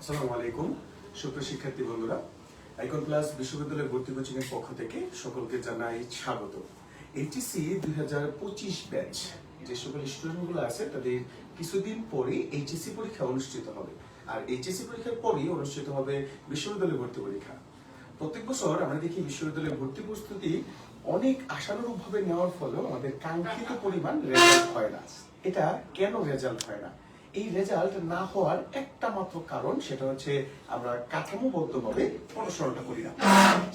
আসসালামু আলাইকুম সুপ্রিয় শিক্ষার্থী বন্ধুরা, আইকন প্লাস বিশ্ববিদ্যালয়ের ভর্তি কোচিং এর পক্ষ থেকে সকলকে জানাই স্বাগত। এইচএসসি 2025 ব্যাচ যে সকল স্টুডেন্টগুলো আছে তাদের কিছুদিন পরে এইচএসসি পরীক্ষা অনুষ্ঠিত হবে, আর এইচএসসি পরীক্ষার পরেই অনুষ্ঠিত হবে বিশ্ববিদ্যালয় ভর্তি পরীক্ষা। প্রত্যেক বছর আমরা দেখি বিশ্ববিদ্যালয়ের ভর্তি প্রস্তুতি অনেক আশানুরূপ ভাবে নেওয়ার ফলেও আমাদের কাঙ্ক্ষিত পরিমাণ রেজাল্ট হয় না। এটা কেন রেজাল্ট হয় না? এই রেজাল্ট না হওয়ার একটা মাত্র কারণ, সেটা হচ্ছে আমরা কাঠামোবদ্ধভাবে পড়াশোনাটা করি না।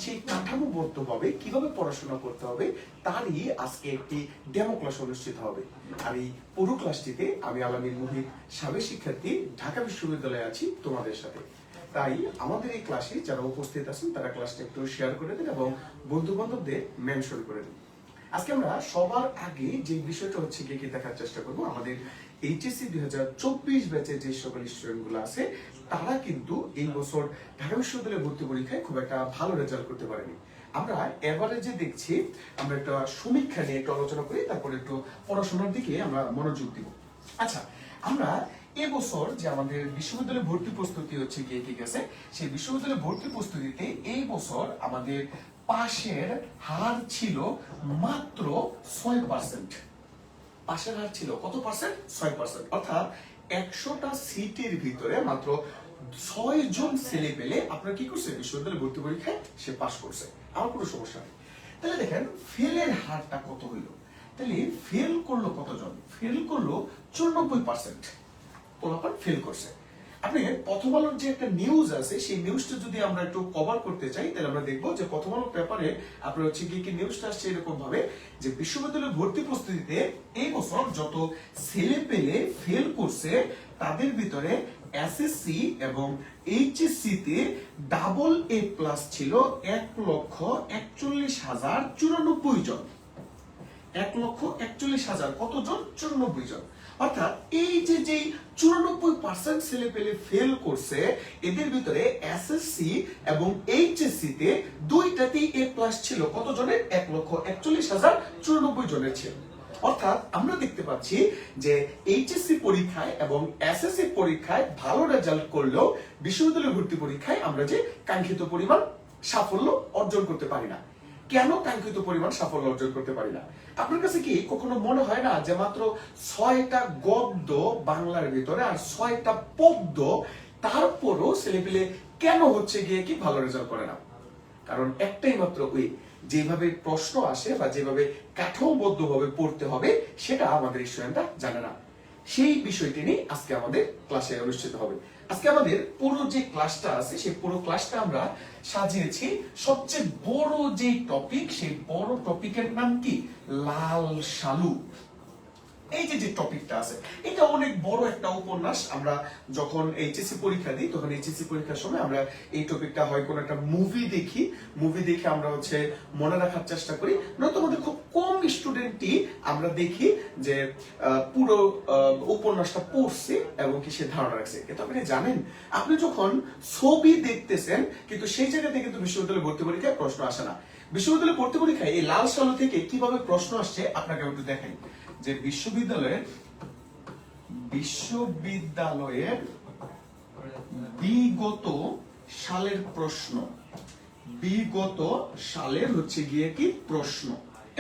সেই কাঠামোবদ্ধভাবে কিভাবে পড়াশোনা করতে হবে তারই আজকে একটি ডেমো ক্লাস অনুষ্ঠিত হবে। আর এই পুরো ক্লাসটিতে আমি আলামিন মুহিত, সাবেক শিক্ষার্থী, ঢাকা বিশ্ববিদ্যালয়ে আছি তোমাদের সাথে। তাই আমাদের এই ক্লাসে যারা উপস্থিত আছেন তারা ক্লাসটা একটু শেয়ার করে দিন এবং বন্ধু বান্ধবদের মেনশন করে দিন। আজকে আমরা সবার আগে যে বিষয়টা হচ্ছে কি দেখার চেষ্টা করব, আমাদের এইচএসসি 2024 ব্যাচের যে সকল স্টুডেন্টগুলো আছে তারা কিন্তু এই বছর ঢাকা বিশ্ববিদ্যালয়ে ভর্তি পরীক্ষায় খুব একটা ভালো রেজাল্ট করতে পারেনি। আমরা এভারেজে দেখছি, আমরা একটা সমীক্ষা নিয়ে একটু আলোচনা করি, তারপরে একটু পড়াশোনার দিকে আমরা মনোযোগ দিব। আচ্ছা, আমরা এবছর যে আমাদের বিশ্ববিদ্যালয়ে ভর্তি প্রস্তুতি হচ্ছে গিয়ে ঠিক আছে, সেই বিশ্ববিদ্যালয়ে ভর্তি প্রস্তুতিতে এই বছর আমাদের পাশের হার ছিল মাত্র 6%। পাশের হার ছিল কত পার্সেন্ট? 6%। অর্থাৎ 100টা সিটের ভিতরে মাত্র 6 জন ছেলে পেলে আপনার কি করছে, বিশ্ববিদ্যালয়ে ভর্তি পরীক্ষায় সে পাশ করছে, আমার কোনো সমস্যা নেই। তাহলে দেখেন ফেলের হারটা কত হইল। তাহলে ফেল করলো কতজন? ফেল করলো 94%। পোলাপান ফেল করছে। আপনি প্রথম আলোর যে একটা নিউজ আছে সেই নিউজটা যদি আমরা একটু কভার করতে চাই, তাহলে আমরা দেখবো যে প্রথম আলোর পেপারে আপনার হচ্ছে কি নিউজটা আসছে এরকম ভাবে যে বিশ্ববিদ্যালয় ভর্তি প্রস্তুতিতে এই বছর যত ছেলে পেলে ফেল করছে তাদের ভিতরে এসএসসি এবং এইচএসসি তে ডাবল এ প্লাস ছিল 1,41,094 জন। 1,41,000 কতজন? 94 জন। অর্থাৎ এই যে 94% ছেলে পেলে ফেল করছে, এদের ভিতরে এসএসসি এবং এইচএসসি তে দুইটাতেই এ প্লাস ছিল কত জনের? 1,41,094 জনের ছিল। অর্থাৎ আমরা দেখতে পাচ্ছি যে এইচএসসি পরীক্ষায় এবং এসএসসি পরীক্ষায় ভালো রেজাল্ট করলেও বিশ্ববিদ্যালয় ভর্তি পরীক্ষায় আমরা যে কাঙ্ক্ষিত পরিমাণ সাফল্য অর্জন করতে পারি না। কেন কাঙ্ক্ষিত পরিমাণ সাফল্য অর্জন করতে পারি না? আপনার কাছে কি কখনো মনে হয় না যে মাত্র 6টা গদ্য বাংলার ভিতরে আর 6টা পদ্য, তারপরও ছেলেপেলে কেন হচ্ছে গিয়ে কি ভালো রেজাল্ট করে না? কারণ একটাই মাত্র, ওই যেভাবে প্রশ্ন আসে বা যেভাবে কাঠামোবদ্ধভাবে পড়তে হবে সেটা আমাদের স্টুডেন্টরা জানে না। সেই বিষয়টি নিয়ে আজকে আমাদের ক্লাসে অনুষ্ঠিত হবে। আজকে আমাদের পুরো যে ক্লাসটা আছে সেই পুরো ক্লাসটা আমরা সাজিয়েছি সবচেয়ে বড় যে টপিক, সেই বড় টপিকের নাম কি? লাল সালু। এই যে টপিকটা আছে এটা অনেক বড় একটা উপন্যাস। আমরা যখন এইচএসসি পরীক্ষা দিই তখন এইচএসসি পরীক্ষার সময় আমরা এই টপিকটা হয় কোন একটা মুভি দেখে আমরা হচ্ছে মনে রাখার চেষ্টা করি, নয়তো আমাদের খুব কম স্টুডেন্টই আমরা দেখি যে পুরো উপন্যাসটা পড়ছে এবং কি সে ধারণা রাখছে। কিন্তু আপনি জানেন, আপনি যখন ছবি দেখতেছেন কিন্তু সেই জায়গাতে কিন্তু বিশ্ববিদ্যালয় ভর্তি পরীক্ষায় প্রশ্ন আসে না। বিশ্ববিদ্যালয় ভর্তি পরীক্ষায় এই লাল সালু থেকে কিভাবে প্রশ্ন আসছে আপনাকে একটু দেখাই। যে বিশ্ববিদ্যালয়ের বিগত সালের প্রশ্ন, বিগত সালের হচ্ছে গিয়ে কি প্রশ্ন।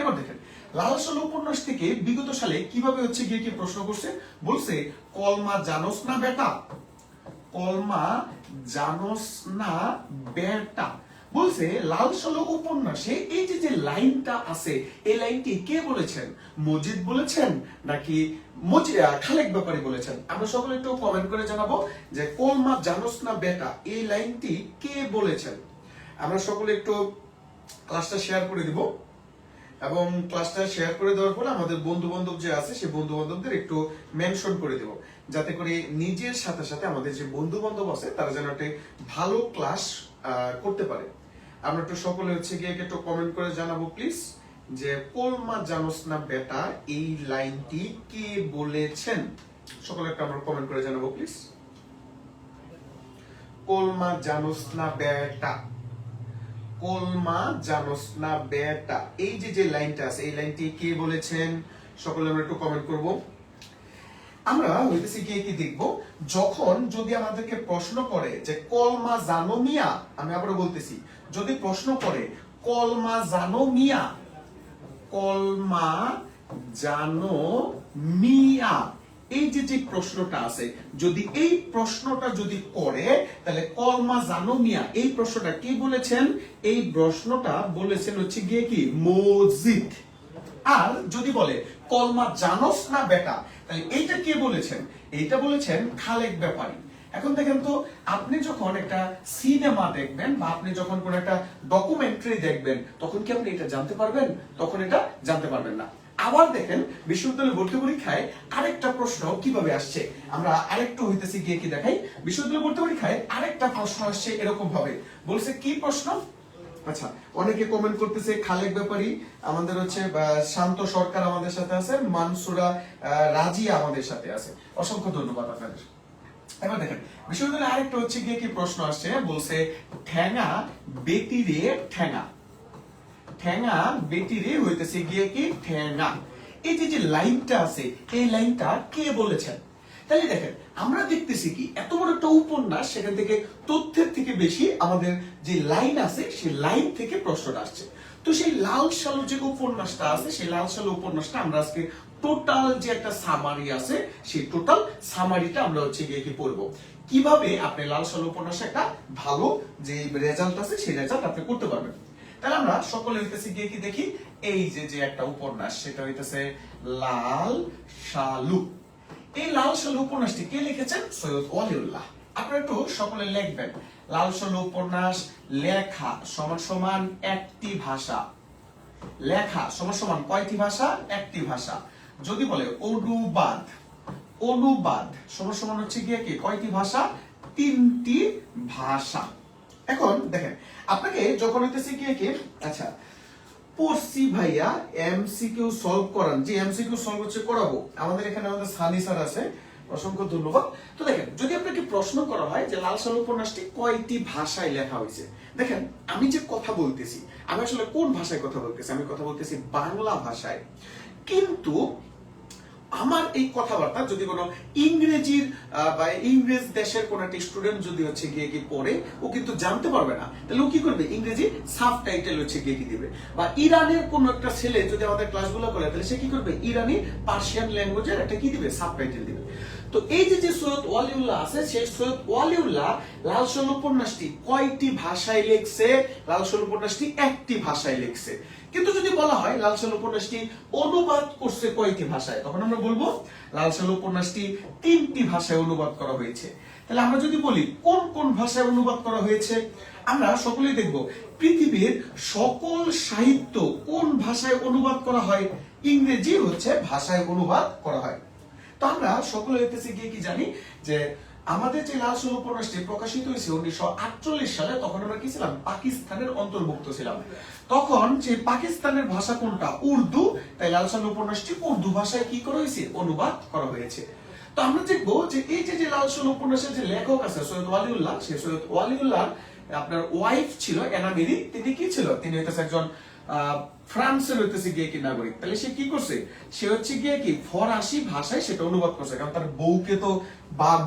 এবার দেখেন লাল সালু উপন্যাস থেকে বিগত সালে কিভাবে হচ্ছে গিয়ে কি প্রশ্ন করছে। বলছে, কলমা জানোস না বেটা, কলমা জানোস না বেটা। বলছে লাল সালু উপন্যাসে এই যে লাইনটা আছে, এই লাইনটি কে বলেছেন? মজিদ বলেছেন নাকি খালেক ব্যাপারী বলেছেন? আমরা সকলে একটু কমেন্ট করে জানাবো যে কলমা জানোস না বেটা এই লাইনটি কে বলেছেন। আমরা সকলে একটু ক্লাসটা শেয়ার করে দিব এবং ক্লাসটা শেয়ার করে দেওয়ার পরে আমাদের বন্ধু বান্ধব যে আছে সেই বন্ধু বান্ধবদের একটু মেনশন করে দেব, যাতে করে নিজের সাথে সাথে আমাদের যে বন্ধু বান্ধব আছে তারা যেন একটা ভালো ক্লাস করতে পারে। আমরা একটু সকলে হচ্ছে গিয়ে একটু কমেন্ট করে জানাবো প্লিজ যে কলমা জানোস না বেটা এই লাইনটি কে বলেছেন। সকলে একটা আমরা কমেন্ট করে জানাবো প্লিজ। কলমা জানোস না বেটা, কলমা জানোস না বেটা, এই যে লাইনটা আছে এই লাইনটি কে বলেছেন? সকলে আমরা একটু কমেন্ট করব। আমরা হইতেছি গিয়ে কি দেখবো, যখন যদি আমাদেরকে প্রশ্ন করে যে কলমা জানো মিয়া, আমি আবারও বলতেছি, যদি প্রশ্ন করে কলমা জানো মিয়া, কলমা জানো মিয়া, এই যে প্রশ্নটা আছে, যদি এই প্রশ্নটা যদি করে, তাহলে কলমা জানো মিয়া এই প্রশ্নটা কি বলেছেন, এই প্রশ্নটা বলেছেন হচ্ছে গিয়ে কি মসজিদ। আর যদি বলে কলমা জানোস না বেটা, তাহলে এইটা কে বলেছেন, এইটা বলেছেন খালেক ব্যাপারী। এখন দেখেন তো, আপনি যখন একটা সিনেমা দেখবেন বা আপনি যখন কোন একটা ডকুমেন্টারি দেখবেন, তখন কি আপনি এটা জানতে পারবেন? তখন এটা জানতে পারবেন না। আবার দেখেন বিশ্ববিদ্যালয় ভর্তি পরীক্ষায় আরেকটা প্রশ্ন কিভাবে আসছে, আমরা আরেকটু হইতেছি গিয়ে কি দেখাই। বিশ্ববিদ্যালয় ভর্তি পরীক্ষায় আরেকটা প্রশ্ন আসছে এরকম ভাবে, বলছে কি প্রশ্ন, আচ্ছা অনেকে কমেন্ট করতেছে খালেক ব্যাপারী, আমাদের হচ্ছে শান্ত সরকার আমাদের সাথে আছে, মানসুরা রাজিয়া আমাদের সাথে আছে, অসংখ্য ধন্যবাদ আপনাদের। এবার দেখেন বিশ্ববিদ্যালয়ে আরেকটা হচ্ছে গিয়ে কি প্রশ্ন আসছে, বলছে ঠ্যাঙা বেটিরে ঠ্যাঙা, ঠ্যাঙা বেটিরে হইতেছে গিয়ে কি ঠ্যাঙা। এই যে লাইনটা আছে, এই লাইনটা কে বলেছেন? তাহলে দেখেন আমরা দেখতেছি কি এত বড় একটা উপন্যাস, সেখান থেকে তথ্যের থেকে বেশি আমাদের যে লাইন আছে সেই লাইন থেকে প্রশ্নটা আসছে। তো সেই লাল সালু যে উপন্যাসটা আছে, সেই লাল সালু উপন্যাসটা আমরা আজকে টোটাল যে একটা সামারি আছে, সেই টোটাল সামারিটা আমরা হচ্ছে গিয়ে কি পড়বো, কিভাবে আপনি লাল সালু উপন্যাসে একটা ভালো যে রেজাল্ট আছে সেই রেজাল্ট আপনি করতে পারবেন। তাহলে আমরা সকলে হইতেছি গিয়ে কি দেখি, এই যে একটা উপন্যাস, সেটা হইতেছে লাল সালু। এই লাল সালু উপন্যাসটি কে লিখেছেন? সৈয়দ ওয়ালিউল্লাহ। আপনারা একটু সকলে লিখবেন, লাল সালু উপন্যাস লেখা সমান সমান একটি ভাষা, লেখা সমান সমান কয়টি ভাষা? একটি ভাষা। যদি বলে অনুবাদ, অনুবাদ সমান সমান হচ্ছে গিয়ে কি কয়টি ভাষা? তিনটি ভাষা। এখন দেখেন আপনাকে যখন হইতেছে গিয়ে কি, আচ্ছা পড়ছি ভাইয়া এমসিকিউ সলভ করান, যে এমসিকিউ সলভ হচ্ছে করাবো, আমাদের এখানে আমাদের সানি স্যার আছে, অসংখ্য ধন্যবাদ। তো দেখেন যদি আপনাকে প্রশ্ন করা হয় যে লাল সালু উপন্যাসটি কয়টি ভাষায় লেখা হয়েছে, দেখেন আমি যে কথা বলতেছি, আমি আসলে কোন ভাষায় কথা বলতেছি? আমি কথা বলতেছি বাংলা ভাষায়। কিন্তু আমার এই কথাবার্তা যদি কোনো ইংরেজির বা ইংরেজ দেশের কোন একটা স্টুডেন্ট যদি হচ্ছে গিয়ে কি পড়ে, ও কিন্তু জানতে পারবে না, তাহলে ও কি করবে? ইংরেজি সাবটাইটেল হচ্ছে গিয়ে কি দিবে। বা ইরানের কোন একটা ছেলে যদি আমাদের ক্লাসগুলো করে, তাহলে সে কি করবে? ইরানি পার্সিয়ান ল্যাঙ্গুয়েজের একটা কি দিবে? সাবটাইটেল দিবে। তো এই যে সৈয়দ ওয়ালিউল্লাহ আছে, সেই সৈয়দ ওয়ালিউল্লাহ লাল সালু উপন্যাসটি কয়টি ভাষায় লিখছে? লাল সালু উপন্যাসটি একটি ভাষায় লিখছে। কিন্তু যদি বলা হয় লাল সালু উপন্যাসটি অনুবাদ করছে কয়টি ভাষায়, তখন আমরা বলবো লাল সালু উপন্যাসটি তিনটি ভাষায় অনুবাদ করা হয়েছে। তাহলে আমরা যদি বলি কোন কোন ভাষায় অনুবাদ করা হয়েছে, আমরা সকলেই দেখব পৃথিবীর সকল সাহিত্য কোন ভাষায় অনুবাদ করা হয়? ইংরেজি হচ্ছে ভাষায় অনুবাদ করা হয়। তো আমরা সকলে হইতেছি গিয়ে কি জানি যে আমাদের যে লাল সালু উপন্যাসটি প্রকাশিত হয়েছে 1948 সালে, তখন আমরা কি ছিলাম? পাকিস্তানের অন্তর্ভুক্ত ছিলাম। তখন যে পাকিস্তানের ভাষা কোনটা? উর্দু। তাই লাল সালু উপন্যাসটি উর্দু ভাষায় কি করা হয়েছে? অনুবাদ করা হয়েছে। তো আমরা দেখবো যে এই যে লাল সালু উপন্যাসের যে লেখক আছে সৈয়দ ওয়ালিউল্লাহ, সেই সৈয়দ ওয়ালিউল্লাহ আপনার ওয়াইফ ছিল এনামেরি। তিনি কি ছিল? তিনি হইতেছে একজন ফ্রান্সের হইতেছে গিয়ে কি নাগরিক। তাহলে সে কি করছে? সে হচ্ছে গিয়ে কি ফরাসি ভাষায় সেটা অনুবাদ করছে, কারণ তার বউকে তো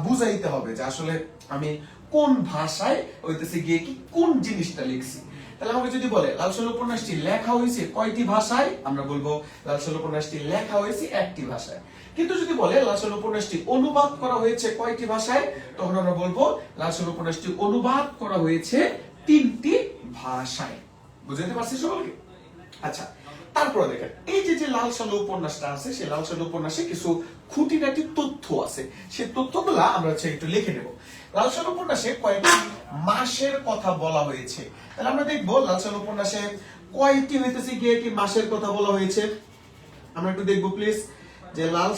বুঝাইতে হবে যে আসলে আমি কোন ভাষায় হইতেছে গিয়ে কি কোন জিনিসটা লিখছি। তাহলে আমাকে যদি বলে লাল সালু উপন্যাসটি লেখা হয়েছে কয়টি ভাষায়, আমরা বলবো লাল সালু উপন্যাসটি লেখা হয়েছে একটি ভাষায়। কিন্তু যদি বলে লাল সালু উপন্যাসটি অনুবাদ করা হয়েছে কয়টি ভাষায়, তখন আমরা বলবো লাল সালু উপন্যাসটি অনুবাদ করা হয়েছে তিনটি ভাষায়। বুঝতে পারছি সকলকে? আচ্ছা তারপরে দেখেন এই যে লাল সালু উপন্যাসটা আছে, সেই লাল সালু উপন্যাসে কিছু খুঁটিনাটি তথ্য আছে, সেই তথ্যগুলো আমরা হচ্ছে একটু লিখে নেব। লাল সালু উপন্যাসে কয়েকটি মাসের কথা বলা হয়েছে। তাহলে আমরা দেখবো লাল সালু উপন্যাসে কয়টি হইতেছে গিয়ে কি মাসের কথা বলা হয়েছে, আমরা একটু দেখবো প্লিজ, যে লাল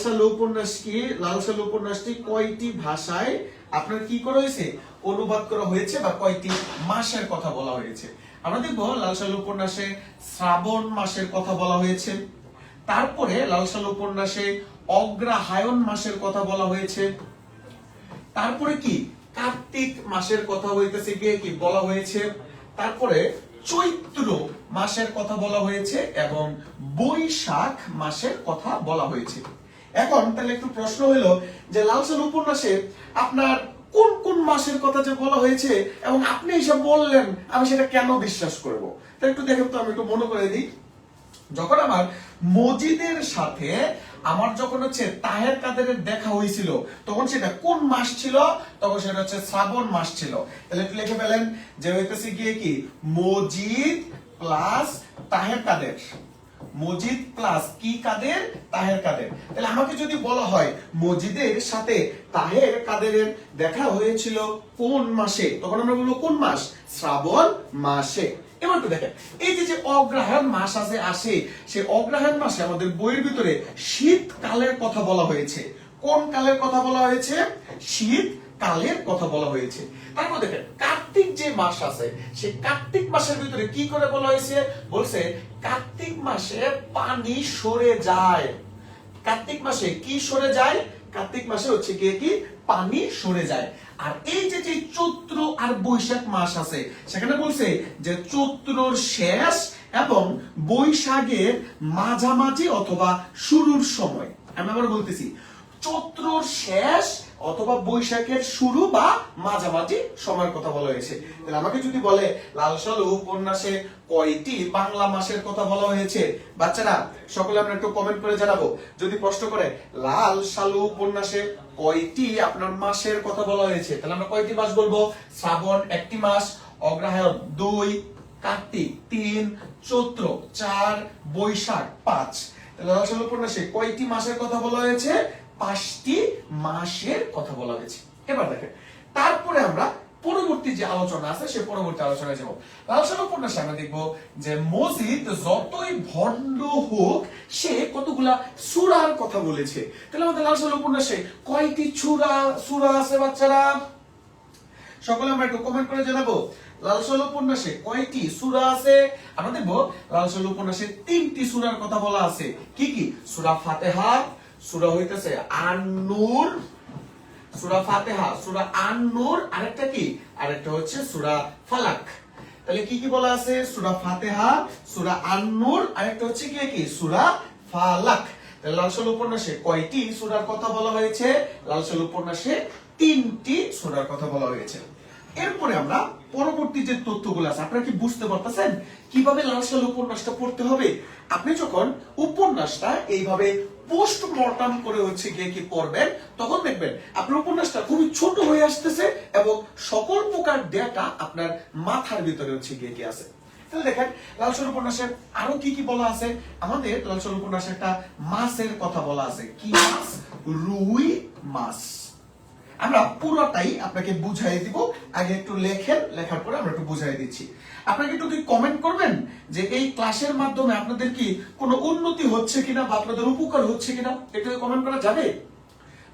সালু উপন্যাসটি কয়টি ভাষায় আপনার কি করা হয়েছে? অনুবাদ করা হয়েছে, বা কয়টি মাসের কথা বলা হয়েছে। আমরা দেখবো লাল সালু উপন্যাসে শ্রাবণ মাসের কথা বলা হয়েছে। তারপরে লাল সালু উপন্যাসে অগ্রহায়ণ মাসের কথা বলা হয়েছে। তারপরে কি কার্তিক মাসের কথা হইতেছে গিয়ে কি বলা হয়েছে। তারপরে চৈত্র মাসের কথা বলা হয়েছে এবং বৈশাখ মাসের কথা বলা হয়েছে। এখন তাহলে একটু প্রশ্ন হলো যে লাল সালু উপন্যাসে আপনার কোন কোন মাসের কথা যে বলা হয়েছে এবং আপনি এসব বললেন, আমি সেটা কেন বিশ্বাস করব? তাহলে একটু দেখেন তো, আমি একটু মনে করে দিই। যখন আমার মজিদের সাথে আমার যখন হচ্ছে তাহের কাদেরের দেখা হয়েছিল, তখন সেটা কোন মাস ছিল? তখন সেটা হচ্ছে শ্রাবণ মাস ছিল। তাহলে একটু লিখে ফেলেন যে হইতেছে গিয়ে কি মজিদ প্লাস তাহের কাদের, মজিদ প্লাস কি কাদের? তাহের কাদের। তাহলে আমাকে যদি বলা হয় মজিদের সাথে তাহের কাদেরের দেখা হয়েছিল কোন মাসে, তখন আমরা বলবো কোন মাস? শ্রাবণ মাসে। এবার তো দেখেন, এই যে অগ্রহায়ণ মাস আসে সেই অগ্রহায়ণ মাসে আমাদের বইয়ের ভিতরে শীতকালের কথা বলা হয়েছে। কোন কালের কথা বলা হয়েছে? শীতকালের কথা বলা হয়েছে। তারপর দেখেন কার্তিক যে মাস আছে, সেই কার্তিক মাসের ভিতরে কি করে বলা হয়েছে? বলছে কার্তিক মাসে পানি সরে যায়। কার্তিক মাসে কি সরে যায়? কার্তিক মাসে হচ্ছে গিয়ে কি পানি সরে যায়। আর এই যে চৈত্র আর বৈশাখ মাস আছে, সেখানে বলছে যে চৈত্রর শেষ এবং বৈশাখের মাঝামাঝি অথবা শুরুর সময়। আমি আবার বলতেছি, চৈত্রর শেষ অথবা বৈশাখের শুরু বা মাঝামাঝি সময়ের কথা বলা হয়েছে। তাহলে আমাকে যদি বলে লাল সালু উপন্যাসে কয়টি বাংলা মাসের কথা বলা হয়েছে, বাচ্চারা সকলে আমরা একটু কমেন্ট করে জানাবো। যদি প্রশ্ন করে লাল সালু উপন্যাসে কয়টি আপনার মাসের কথা বলা হয়েছে, তাহলে আমরা কয়টি মাস বলবো? শ্রাবণ একটি মাস, অগ্রহায়ণ 2, কার্তিক 3, চৈত্র 4, বৈশাখ 5। তাহলে লাল সালু উপন্যাসে কয়টি মাসের কথা বলা হয়েছে? 5টি মাসের কথা বলা হয়েছে। এবার দেখেন, তারপরে আমরা পরবর্তী যে আলোচনা আছে সে পরবর্তী আলোচনায় যাব। লাল সালু উপন্যাসে আমরা দেখব যে মজিদ যতই ভণ্ড হোক সে কতগুলা সূরার কথা বলেছে। তাহলে আমাদের লাল সালু উপন্যাসে কয়টি সূরা আছে বাচ্চারা? সকলে আমরা একটু কমেন্ট করে জানাবো লাল সালু উপন্যাসে কয়টি সূরা আছে। আমরা দেখব লাল সালু উপন্যাসে 3টি সূরার কথা বলা আছে। কি কি? সূরা ফাতিহা, সূরা হইতেছে আন-নূর, সূরা ফাতিহা, সূরা আন-নূর, আরেকটা কি? আরেকটা হচ্ছে সূরা ফালাক। তাহলে কি কি বলা আছে? সূরা ফাতিহা, সূরা আন-নূর, আরেকটা হচ্ছে কি? সূরা ফালাক। তাহলে লাল সালু উপন্যাসে কয়টি সূরার কথা বলা হয়েছে? লাল সালু উপন্যাসে 3টি সূরার কথা বলা হয়েছে। এরপরে আমরা পরবর্তী যে তথ্যগুলো আছে, আপনারা কি বুঝতে পারতেছেন কিভাবে লাল সালু উপন্যাসটা পড়তে হবে? আপনি যখন উপন্যাসটা এইভাবে পোস্টমর্টম করে হচ্ছে গিয়ে কি পড়বেন, তখন দেখবেন আপনার উপন্যাসটা খুবই ছোট হয়ে আসতেছে এবং সকল প্রকার ডেটা আপনার মাথার ভিতরে হচ্ছে গিয়ে কি আছে। তাহলে দেখেন লাল সালু উপন্যাসের আরো কি কি বলা আছে। আমাদের লাল সালু উপন্যাসে একটা মাছের কথা বলা আছে। কি মাছ? রুই মাছ। আমরা পুরোটাই আপনাকে বুঝাই দিব। আগে একটু লেখেন, লেখার পরে আমরা একটু বুঝাই দিচ্ছি। আপনাকে একটু কি কমেন্ট করবেন যে এই ক্লাসের মাধ্যমে আপনাদের কি কোনো উন্নতি হচ্ছে কিনা বা আপনাদের উপকার হচ্ছে কিনা? একটু কমেন্ট করা যাবে?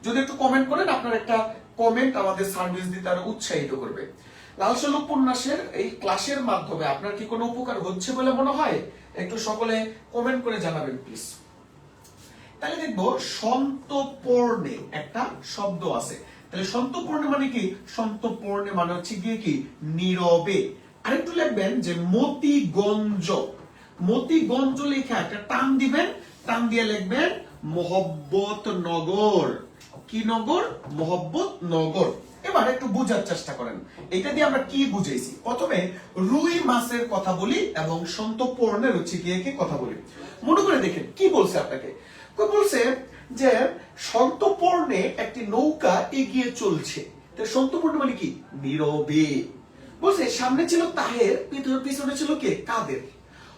যদি একটু কমেন্ট করেন, আপনার একটা কমেন্ট আমাদের সার্ভিস দিতে আরো উৎসাহিত করবে। লাল সালু উপন্যাসের এই ক্লাসের মাধ্যমে আপনার কি কোনো উপকার হচ্ছে বলে মনে হয়? একটু সকলে কমেন্ট করে জানাবেন প্লিজ। তাহলে দেখবো সন্তপর্ণে একটা শব্দ আছে। তাহলে সন্তপর্ণে মানে কি? সন্তপর্ণে মানে হচ্ছে গিয়ে কি নীরবে। আরেকটু লিখবেন যে মতিগঞ্জ। মতিগঞ্জ লেখা একটা টান দিবেন, টান দিয়ে লিখবেন মোহব্বত নগর। কি নগর? মোহব্বত নগর। এবার একটু বোঝার চেষ্টা করেন এটা দিয়ে আমরা কি বুঝাইছি। প্রথমে রুই মাছের কথা বলি এবং সন্তপর্ণের হচ্ছে গিয়ে কি কথা বলি। মনে করে দেখেন কি বলছে আপনাকে। বলছে যে সন্তপর্ণে একটি নৌকা এগিয়ে চলছে। সন্তপর্ণ মানে কি? নীরবে। বলছে সামনে ছিল তাহের, পিছনে ছিল কে? কাদের।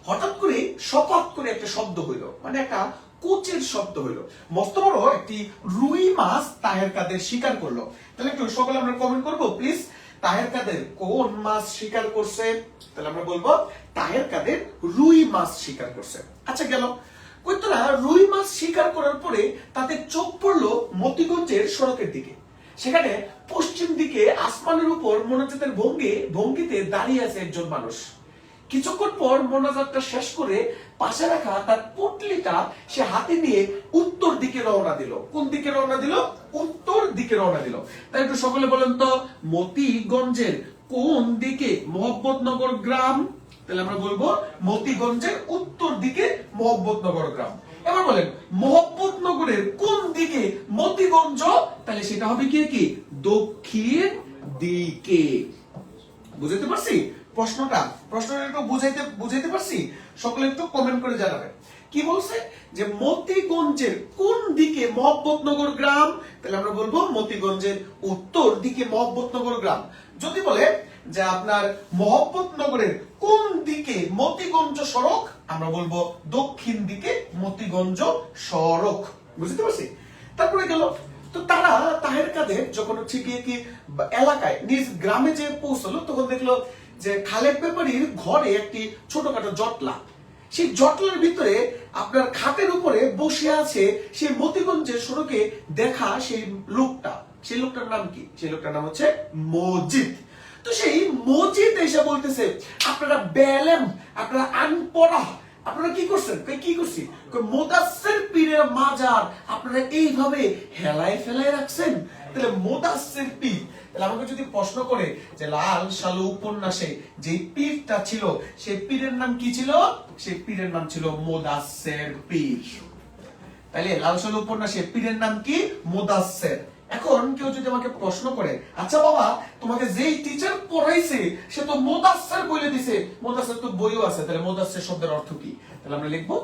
হঠাৎ করে শপথ করে একটা শব্দ হইলো, মানে একটা কোচের শব্দ হইলো। মস্ত বড় একটি রুই মাছ তাহের কাদের শিকার করলো। তাহলে একটু সকলে আমরা কমেন্ট করবো প্লিজ, তাহের কাদের কোন মাছ শিকার করছে? তাহলে আমরা বলবো তাহের কাদের রুই মাছ শিকার করছে। আচ্ছা গেল। কইতরা রুই মাছ শিকার করার পরে তাদের চোখ পড়লো মতিগঞ্জের সড়কের দিকে। সেখানে পশ্চিম দিকে আসমানের উপর মোনাজাতের ভঙ্গিতে দাঁড়িয়ে আছে একজন মানুষ। কিছুক্ষণ পর মোনাজাতটা শেষ করে পাশে রাখা তার পুটলিটা সে হাতে নিয়ে উত্তর দিকে রওনা দিল। কোন দিকে রওনা দিল? উত্তর দিকে রওনা দিল। তাই একটু সকলে বলেন তো মতিগঞ্জের কোন দিকে মোহাম্মদনগর গ্রাম? তাহলে আমরা বলবো মতিগঞ্জের উত্তর দিকে মোহাম্মদনগর গ্রাম। এবার বলেন মোহাম্মদনগরের কোন দিকে মতিগঞ্জ, তাহলে সেটা হবে কি দক্ষিণ দিকে। বুঝাইতে পারছি প্রশ্নটা একটু বুঝাইতে পারছি? সকলে একটু কমেন্ট করে জানাবেন। কি বলছে যে মতিগঞ্জের কোন দিকে মোহাম্মদনগর গ্রাম, তাহলে আমরা বলবো মতিগঞ্জের উত্তর দিকে মোহাম্মদনগর গ্রাম। যদি বলে যে আপনার মোহাম্মদনগরের কোন দিকে মতিগঞ্জ সড়ক, আমরা বলবো দক্ষিণ দিকে মতিগঞ্জ সড়ক। বুঝতে পারছি? তারপরে গেল তো তারা তাহের কাদের যখন হচ্ছে গিয়ে কি এলাকায় নিজ গ্রামে যে পৌঁছলো, তখন দেখলো যে খালেক ব্যাপারীর ঘরে একটি ছোটখাটো জটলা। সেই জটলার ভিতরে আপনার খাটের উপরে বসে আছে সেই মতিগঞ্জের সড়কে দেখা সেই লোকটার নাম কি? সেই লোকটার নাম হচ্ছে মজিদ। তো সেই মজিদ এসে বলতেছে, আপনারা বেলেম, আপনারা আনপড়া, আপনারা কি করছেন? কি করছি? মুদাসসির পীরের মাজার আপনারা এইভাবে হেলায় ফেলায় রাখছেন। তাহলে মুদাসসির পীর, তাহলে আমাকে যদি প্রশ্ন করে যে লাল সালু উপন্যাসে যে পীরটা ছিল সেই পীরের নাম কি ছিল? সেই পীরের নাম ছিল মুদাসসির পীর। তাহলে লাল সালু উপন্যাসে পীরের নাম কি? মুদাসসির। এখন কেউ যদি আমাকে প্রশ্ন করে, আচ্ছা বাবা তোমাকে যেই টিচার পড়াইছে সে তো মুদাসসির বলে দিছে, মুদাসসির তো বইও আছে, তাহলে মুদাসসির শব্দের অর্থ কি? তাহলে আমরা লিখবো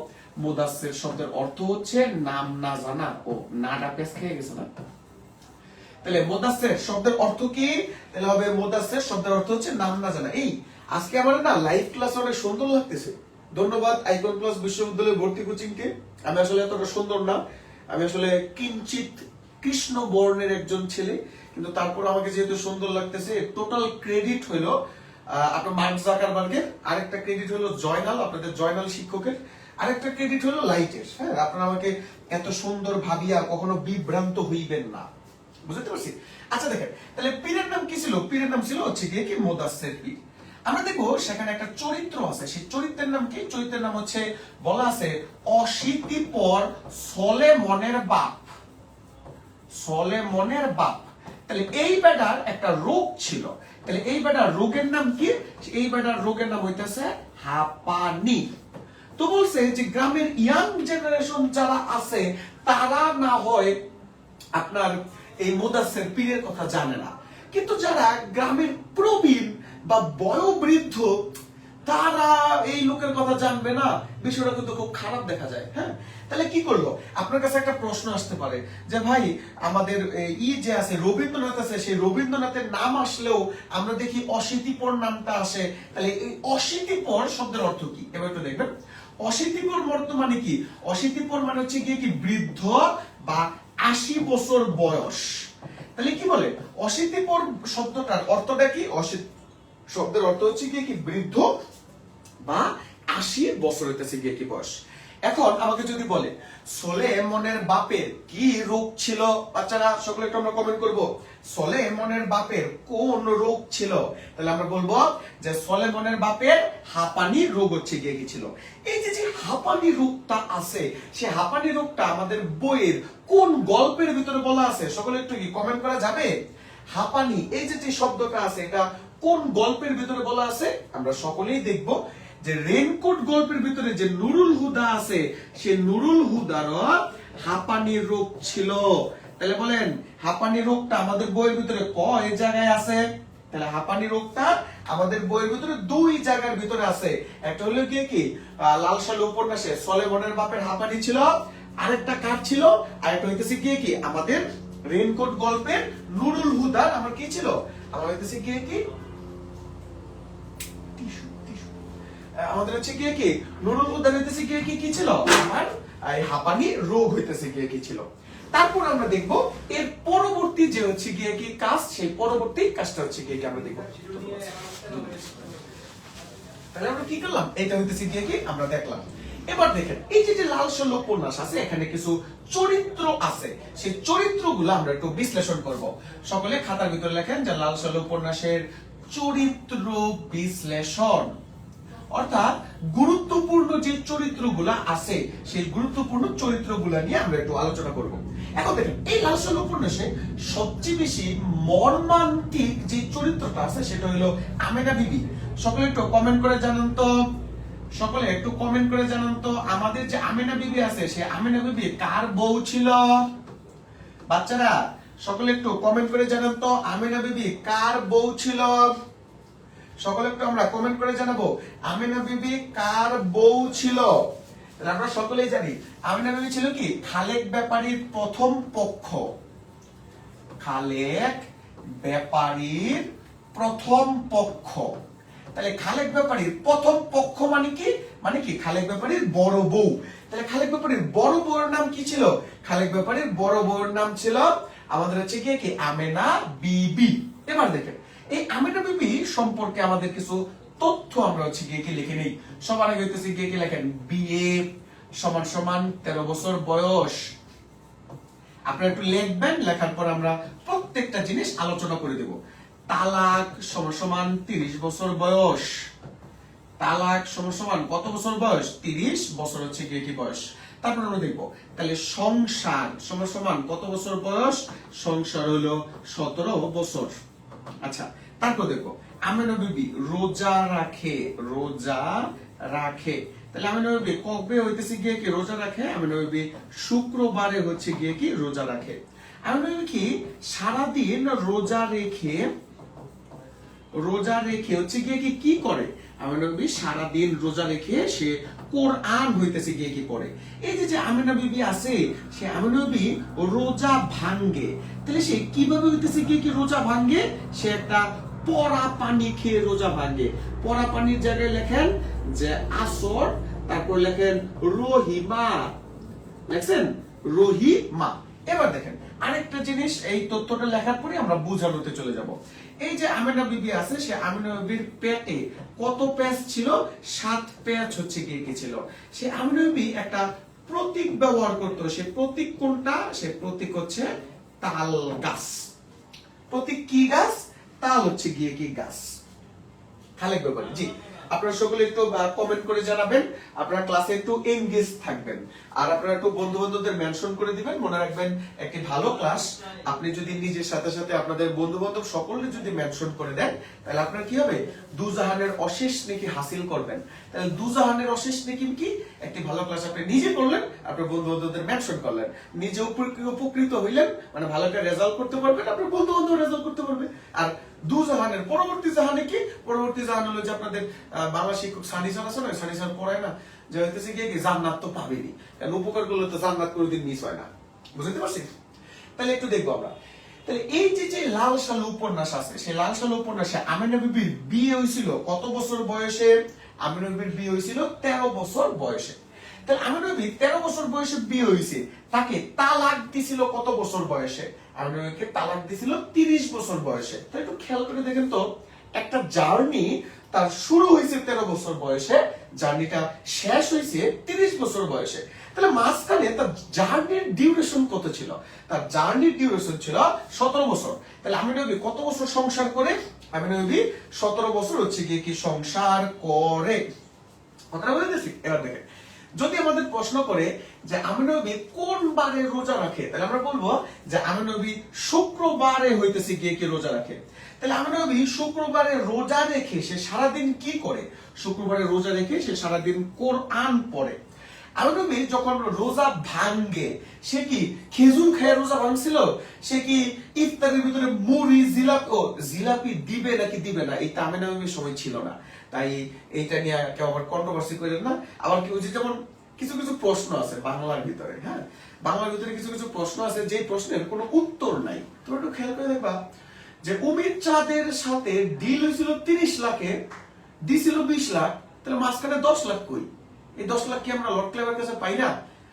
মুদাসসির শব্দের অর্থ হচ্ছে নাম না জানা। ও নাটা পেস খেয়ে গেছে না? তাহলে মুদাসসির শব্দের অর্থ কি? তাহলে হবে মুদাসসির শব্দের অর্থ হচ্ছে নাম না জানা। এই আজকে আমার না লাইভ ক্লাস অনেক সুন্দর লাগতেছে। ধন্যবাদ আইকন প্লাস বিশ্ববিদ্যালয় ভর্তি কোচিং কে। আমি আসলে এতটা সুন্দর না, আমি আসলে কিঞ্চিত কৃষ্ণ বর্ণের একজন ছেলে, কিন্তু তারপর আমাকে যেহেতু সুন্দর লাগতেছে, টোটাল ক্রেডিট হইলো আপনার মার্ক জাকারবার্গের, আরেকটা ক্রেডিট হলো জয়নাল, আপনাদের জয়নাল শিক্ষকের, আরেকটা ক্রেডিট হলো লাইটের। হ্যাঁ, আপনারা আমাকে এত সুন্দর ভাবিয়া কখনো বিভ্রান্ত হইবেন না। বুঝতে পারছি? আচ্ছা দেখেন, তাহলে পীরের নাম কি ছিল? পীরের নাম ছিল হচ্ছে কি মুদাসসির পীর। আমরা দেখবো সেখানে একটা চরিত্র আছে, সেই চরিত্রের নাম কি? চরিত্রের নাম হচ্ছে বলা আছে অশীতিপর সলেমনের বাপ। সলেমনের বাপ। তাহলে এই বেটার একটা রোগ ছিল, তাহলে এই বেটার রোগের নাম কি? এই বেটার রোগের নাম হইতেছে হাঁপানি। তো বলছে যে গ্রামের ইয়াং জেনারেশন যারা আছে তারা না হয় আপনার এই মুদাসসির পীরের কথা জানে না, কিন্তু যারা গ্রামের প্রবীণ বা বয়োবৃদ্ধ তারা এই লোকের কথা জানবে না। বিষয়টা কিন্তু খুব খারাপ দেখা যায়। হ্যাঁ, তাহলে কি করলো? আপনার কাছে একটা প্রশ্ন আসতে পারে যে ভাই আমাদের যে আছে রবীন্দ্রনাথ আছে, সেই রবীন্দ্রনাথের নাম আসলেও আমরা দেখি অশীতিপর নামটা আসে, তাহলে এই অশীতিপর শব্দের অর্থ কি? এবার একটু দেখবেন। অশীতিপর মানে কি? অশীতিপর মানে হচ্ছে কি বৃদ্ধ বা 80 বছর বয়স। তাহলে কি বলে অশীতিপর শব্দটার অর্থটা কি? শব্দের অর্থ হচ্ছে কি বৃদ্ধ বা 80 বছর হইতেছে কি বয়স। এখন আমাকে যদি বলে সলেমনের বাপের কি রোগ ছিল, বাচ্চারা সকলে একটু আমরা কমেন্ট করব, সলেমনের বাপের কোন রোগ ছিল? তাহলে আমরা বলবো যে সলেমনের বাপের হাঁপানি রোগ হচ্ছে কি ছিল। এই যে হাঁপানি রোগটা আছে, সেই হাঁপানি রোগটা আমাদের বইয়ের কোন গল্পের ভিতরে বলা আছে? সকলে একটু কি কমেন্ট করা যাবে? হাঁপানি এই যে শব্দটা আছে এটা কোন গল্পের ভিতরে বলা আছে? আমরা সকলেই দেখব যে রেনকোট গল্পের ভিতরে যে নুরুল হুদা আছে, সে নুরুল হুদারও হাঁপানি রোগ ছিল। তাহলে বলেন হাঁপানি রোগটা আমাদের বইয়ের ভিতরে কয় জায়গায় আছে? তাহলে হাঁপানি রোগটা আমাদের বইয়ের ভিতরে 2 জায়গার ভিতরে আছে। একটা হলো কি লাল সালু উপন্যাসে সলেমনের বাপের হাঁপানি ছিল, আরেকটা কার ছিল? আরেকটা হইতেছে কি আমাদের রেনকোট গল্পের নুরুল হুদার আমার কি ছিল? আমার হইতেছে কি আমাদের হচ্ছে কি নুরুল হুদার হইতেছে কি ছিল? আমার হাঁপানি রোগ হইতেছে কি ছিল। তারপর আমরা দেখব এর পরবর্তী যে হচ্ছে কি কাজ, সেই পরবর্তী কাজটা হচ্ছে কি আমরা দেখব। তাহলে আমরা কি করলাম? এটা হইতেছে কি আমরা দেখলাম। এবার দেখেন এই যে লাল সালু উপন্যাস আছে, এখানে কিছু চরিত্র আছে, সেই চরিত্রগুলো আমরা একটু বিশ্লেষণ করব। সকলে খাতার ভিতরে লেখেন যে লাল সালু উপন্যাসের চরিত্র বিশ্লেষণ, অর্থাৎ গুরুত্বপূর্ণ যে চরিত্রগুলো আছে সেই গুরুত্বপূর্ণ চরিত্রগুলো নিয়ে আমরা একটু আলোচনা করব। এখন দেখেন এই লাল সালু উপন্যাসে সবচেয়ে বেশি মর্মান্তিক যে চরিত্রটা আছে সেটা হলো আমেনা বিবি। সকলে একটু কমেন্ট করে জানান তো সকলে একটু কমেন্ট করে জানান তো, আমাদের যে আমিনা বিবি আছে সে আমিনা বিবি কার বউ ছিল? বাচ্চারা সকলে একটু কমেন্ট করে জানান তো, আমিনা বিবি কার বউ ছিল? সকলে একটু আমরা কমেন্ট করে জানাবো আমিনা বিবি কার বউ ছিল। আমরা সকলেই জানি আমিনা বিবি ছিল কি খালেক ব্যাপারীর প্রথম পক্ষ। খালেক ব্যাপারীর প্রথম পক্ষ। তাহলে খালেক ব্যাপারীর প্রথম পক্ষ মানে কি? মানে কি খালেক ব্যাপারীর বড় বউ। তাহলে খালেক ব্যাপারীর বড় বউয়ের নাম কি ছিল? খালেক ব্যাপারীর বড় বউয়ের নাম ছিল আমাদের হচ্ছে কি আমেনা বিবি। এবার দেখেন এই আমেনা বিবি সম্পর্কে আমাদের কিছু তথ্য আমরা হচ্ছে কি লিখে নেই। সবার আগে হইতেছে কি লেখেন, বিয়ে সমান সমান 13 বছর বয়স। আপনারা একটু লিখবেন, লেখার পর আমরা প্রত্যেকটা জিনিস আলোচনা করে দেব। তালাক সমান সমান 30 বছর বয়স। তালাক সমান সমান কত বছর বয়স? 30 বছর হচ্ছে কি বয়স। তারপর আমরা দেখবো তাহলে সংসার সমান সমান কত বছর বয়স? সংসার হলো 17 বছর। আচ্ছা, তারপর দেখো আমেনা বিবি রোজা রাখে। রোজা রাখে। তাহলে আমেনা বিবি কবে হইতেছে গিয়ে কি রোজা রাখে? আমেনা বিবি শুক্রবারে হচ্ছে গিয়ে কি রোজা রাখে। আমেনা বিবি কি সারাদিন রোজা রেখে হচ্ছে গিয়ে কি করে? আমেনা বিবি সারাদিন রোজা রেখে সে কোরআন হইতেছে গিয়ে কি পড়ে। এই যে আমেনা বিবি আছে সে আমেনা বিবি রোজা ভাঙ্গে। তাহলে সে কিভাবে হইতেছে গিয়ে কি রোজা ভাঙ্গে? সে একটা পরা পানি খেয়ে রোজা ভাঙ্গে। পরা পানির জায়গায় লেখেন যে আসর, তারপর লেখেন রহিমা। দেখছেন রহিমা। এবার দেখেন আরেকটা জিনিস, এই তথ্যটা লেখার পরে আমরা বুঝানোতে চলে যাব। এই যে আমেনা বিবি আছে সে আমেনা বিবির পেটে কত প্যাঁচ ছিল? 7 প্যাঁচ হচ্ছে কি ছিল। সে আমেনা বিবি একটা প্রতীক ব্যবহার করতো। সে প্রতীক কোনটা? সে প্রতীক হচ্ছে তাল গাছ। প্রতীক কি গাছ? তাল হচ্ছে গিয়ে কি গাছ। খালেক ব্যাপারী। জি, আপনারা সকলে একটু কমেন্ট করে জানাবেন। আপনারা ক্লাসে একটু এনগেজ থাকবেন, আর আপনারা একটু বন্ধু বান্ধবদের মেনশন করে দিবেন। মনে রাখবেন একটি ভালো ক্লাস আপনি যদি নিজের সাথে সাথে আপনাদের বন্ধু বান্ধব সকলে যদি মেনশন করে দেন, তাহলে আপনার কি হবে? দুজাহানের অশেষ নেকি হাসিল করবেন। তাহলে দুজাহানের অশেষ নেকি কি? একটি ভালো ক্লাস আপনি নিজে করলেন, আপনার বন্ধু বান্ধবদের মেনশন করলেন, নিজে উপকৃত হইলেন, মানে ভালো একটা রেজাল্ট করতে পারবেন, আপনার বন্ধু বান্ধব রেজাল্ট করতে পারবে। আর দুজাহানের পরবর্তী জাহানে কি? পরবর্তী জাহান হলো যে আপনাদের বাংলা শিক্ষক সানি স্যার আছে না, সানি স্যার পড়ায় না যে হইতেছে কি জান্নাত তো পাবেনি, কারণ উপকার করলে তো জান্নাত কোনোদিন মিস হয় না। বুঝতে পারছি? তাহলে একটু দেখবো আমরা। তাহলে এই যে লাল সালু উপন্যাস আছে, সেই লাল সালু উপন্যাসে আমেনা বিবির বিয়ে হয়েছিল কত বছর বয়সে? আমেনা বিবির বিয়ে হয়েছিল 13 বছর বয়সে। তাহলে আমেনা বিবি 13 বছর বয়সে বিয়ে হয়েছে, তাকে তালাক দিছিল কত বছর বয়সে? আমেনা বিবিকে তালাক দিছিল 30 বছর বয়সে। তো একটু খেয়াল করে দেখেন তো, একটা জার্নি তার শুরু হয়েছে 13 বছর বয়সে, জার্নিটা শেষ হয়েছে 30 বছর বয়সে। তাহলে মাঝখানে তার জার্নির ডিউরেশন কত ছিল? তার জার্নির ডিউরেশন ছিল 17 বছর। তাহলে আমেনা বিবি কত বছর সংসার করে? আমেনা বিবি 17 বছর হচ্ছে গিয়ে কি সংসার করে। কথাটা বলে দিয়েছি? এবার দেখেন, যদি আমাদের প্রশ্ন করে যে আমেনা বিবি কোন বারে রোজা রাখে, তাহলে আমরা বলবো যে আমেনা বিবি শুক্রবারে হইতেছে গিয়ে কি রোজা রাখে। তাহলে আমেনা বিবি শুক্রবারে রোজা রেখে সে সারাদিন কি করে? শুক্রবারে রোজা রেখে সে সারাদিন কোরআন পড়ে। আমেনা বিবি যখন রোজা ভাঙ্গে সে কি খেজুর খেয়ে রোজা ভাঙছিল? সে কি ইফতারের ভিতরে মুড়ি জিলাপি দিবে নাকি দিবে না, এইটা আমেনা বিবির সময় ছিল না। তাই এইটা নিয়ে কেউ আবার কন্ট্রোভার্সি করেন না। আবার কেউ যেমন কিছু কিছু প্রশ্ন আছে বাংলার ভিতরে, হ্যাঁ বাংলার ভিতরে কিছু কিছু প্রশ্ন আছে যে প্রশ্নের কোনো উত্তর নাই। তুমি একটু খেয়াল করে দেখবা যে উমির চাঁদের সাথে ডিল হয়েছিল 30 লাখে, দিছিল 20 লাখ, তাহলে মাঝখানে 10 লাখ কই? এই 10 লাখ কি আমরা লর্ড ক্লেভের কাছে পাই না?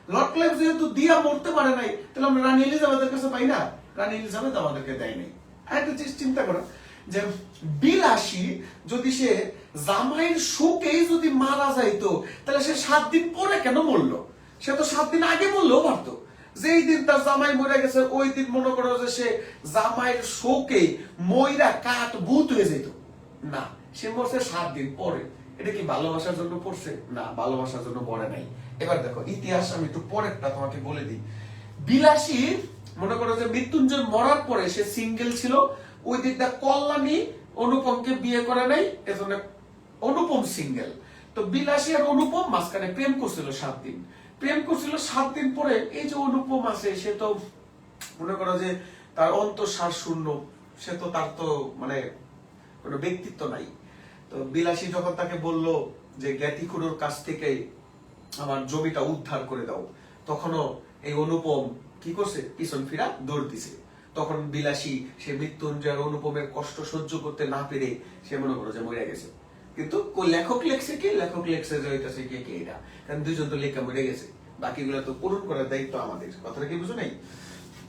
লর্ড ক্লেভ যেহেতু দিয়া মরতে পারে নাই, তাহলে আমরা রানী এলিজাবেথের কাছে পাই না? রানী এলিজাবেথ আমাদেরকে দেয় নাই। আরেকটা জিনিস চিন্তা করো যে বিলাসী যদি সে জামাইয়ের শোকেই যদি মারা যাইতো, তাহলে সে 7 দিন পরে কেন মরলো? সে তো 7 দিন আগে মরলেও পারতো। যেই দিন তার জামাই মরে গেছে ওই দিন মনে করো যে সে জামাইয়ের শোকে ময়রা কাঠ ভূত হয়ে যেত না, সে মরছে 7 দিন পরে। এটা কি ভালোবাসার জন্য পড়ছে? না, ভালোবাসার জন্য পড়ে নাই। এবার দেখো ইতিহাস আমি একটু পরেরটা তোমাকে বলে দিই। বিলাসী মনে করো যে মৃত্যুঞ্জয় মরার পরে সে সিঙ্গেল ছিল, ওই দিকটা কল্যাণী অনুপমকে বিয়ে করে নাই, এজন্য অনুপম সিঙ্গেল। তো তো বিলাসী আর অনুপম মাঝখানে প্রেম করছিল 7 দিন, প্রেম করছিল 7 দিন পরে এই যে অনুপম আছে সে তো মনে করো যে তার অন্তঃসার শূন্য, সে তো তার তো মানে কোনো ব্যক্তিত্ব নাই। তো বিলাসী যখন তাকে বলল যে জ্ঞাতিখুড়োর কাছ থেকে আমার জমিটা উদ্ধার করে দাও, তখনও এই অনুপম কি করছে, পিছন ফিরা দৌড় দিছে। তখন বিলাসী সে মৃত্যুঞ্জয় অনুপমের কষ্ট সহ্য করতে না পেরে সে মনে করো যে মরে গেছে। কিন্তু লেখক লেখছে কি, লেখক লেখছে যে হইতাছে কে এটা, কারণ দুইজন তো লেখা মরে গেছে, বাকিগুলো তো পূরণ করার দায়িত্ব আমাদের। কথাটা কি বুঝো নাই?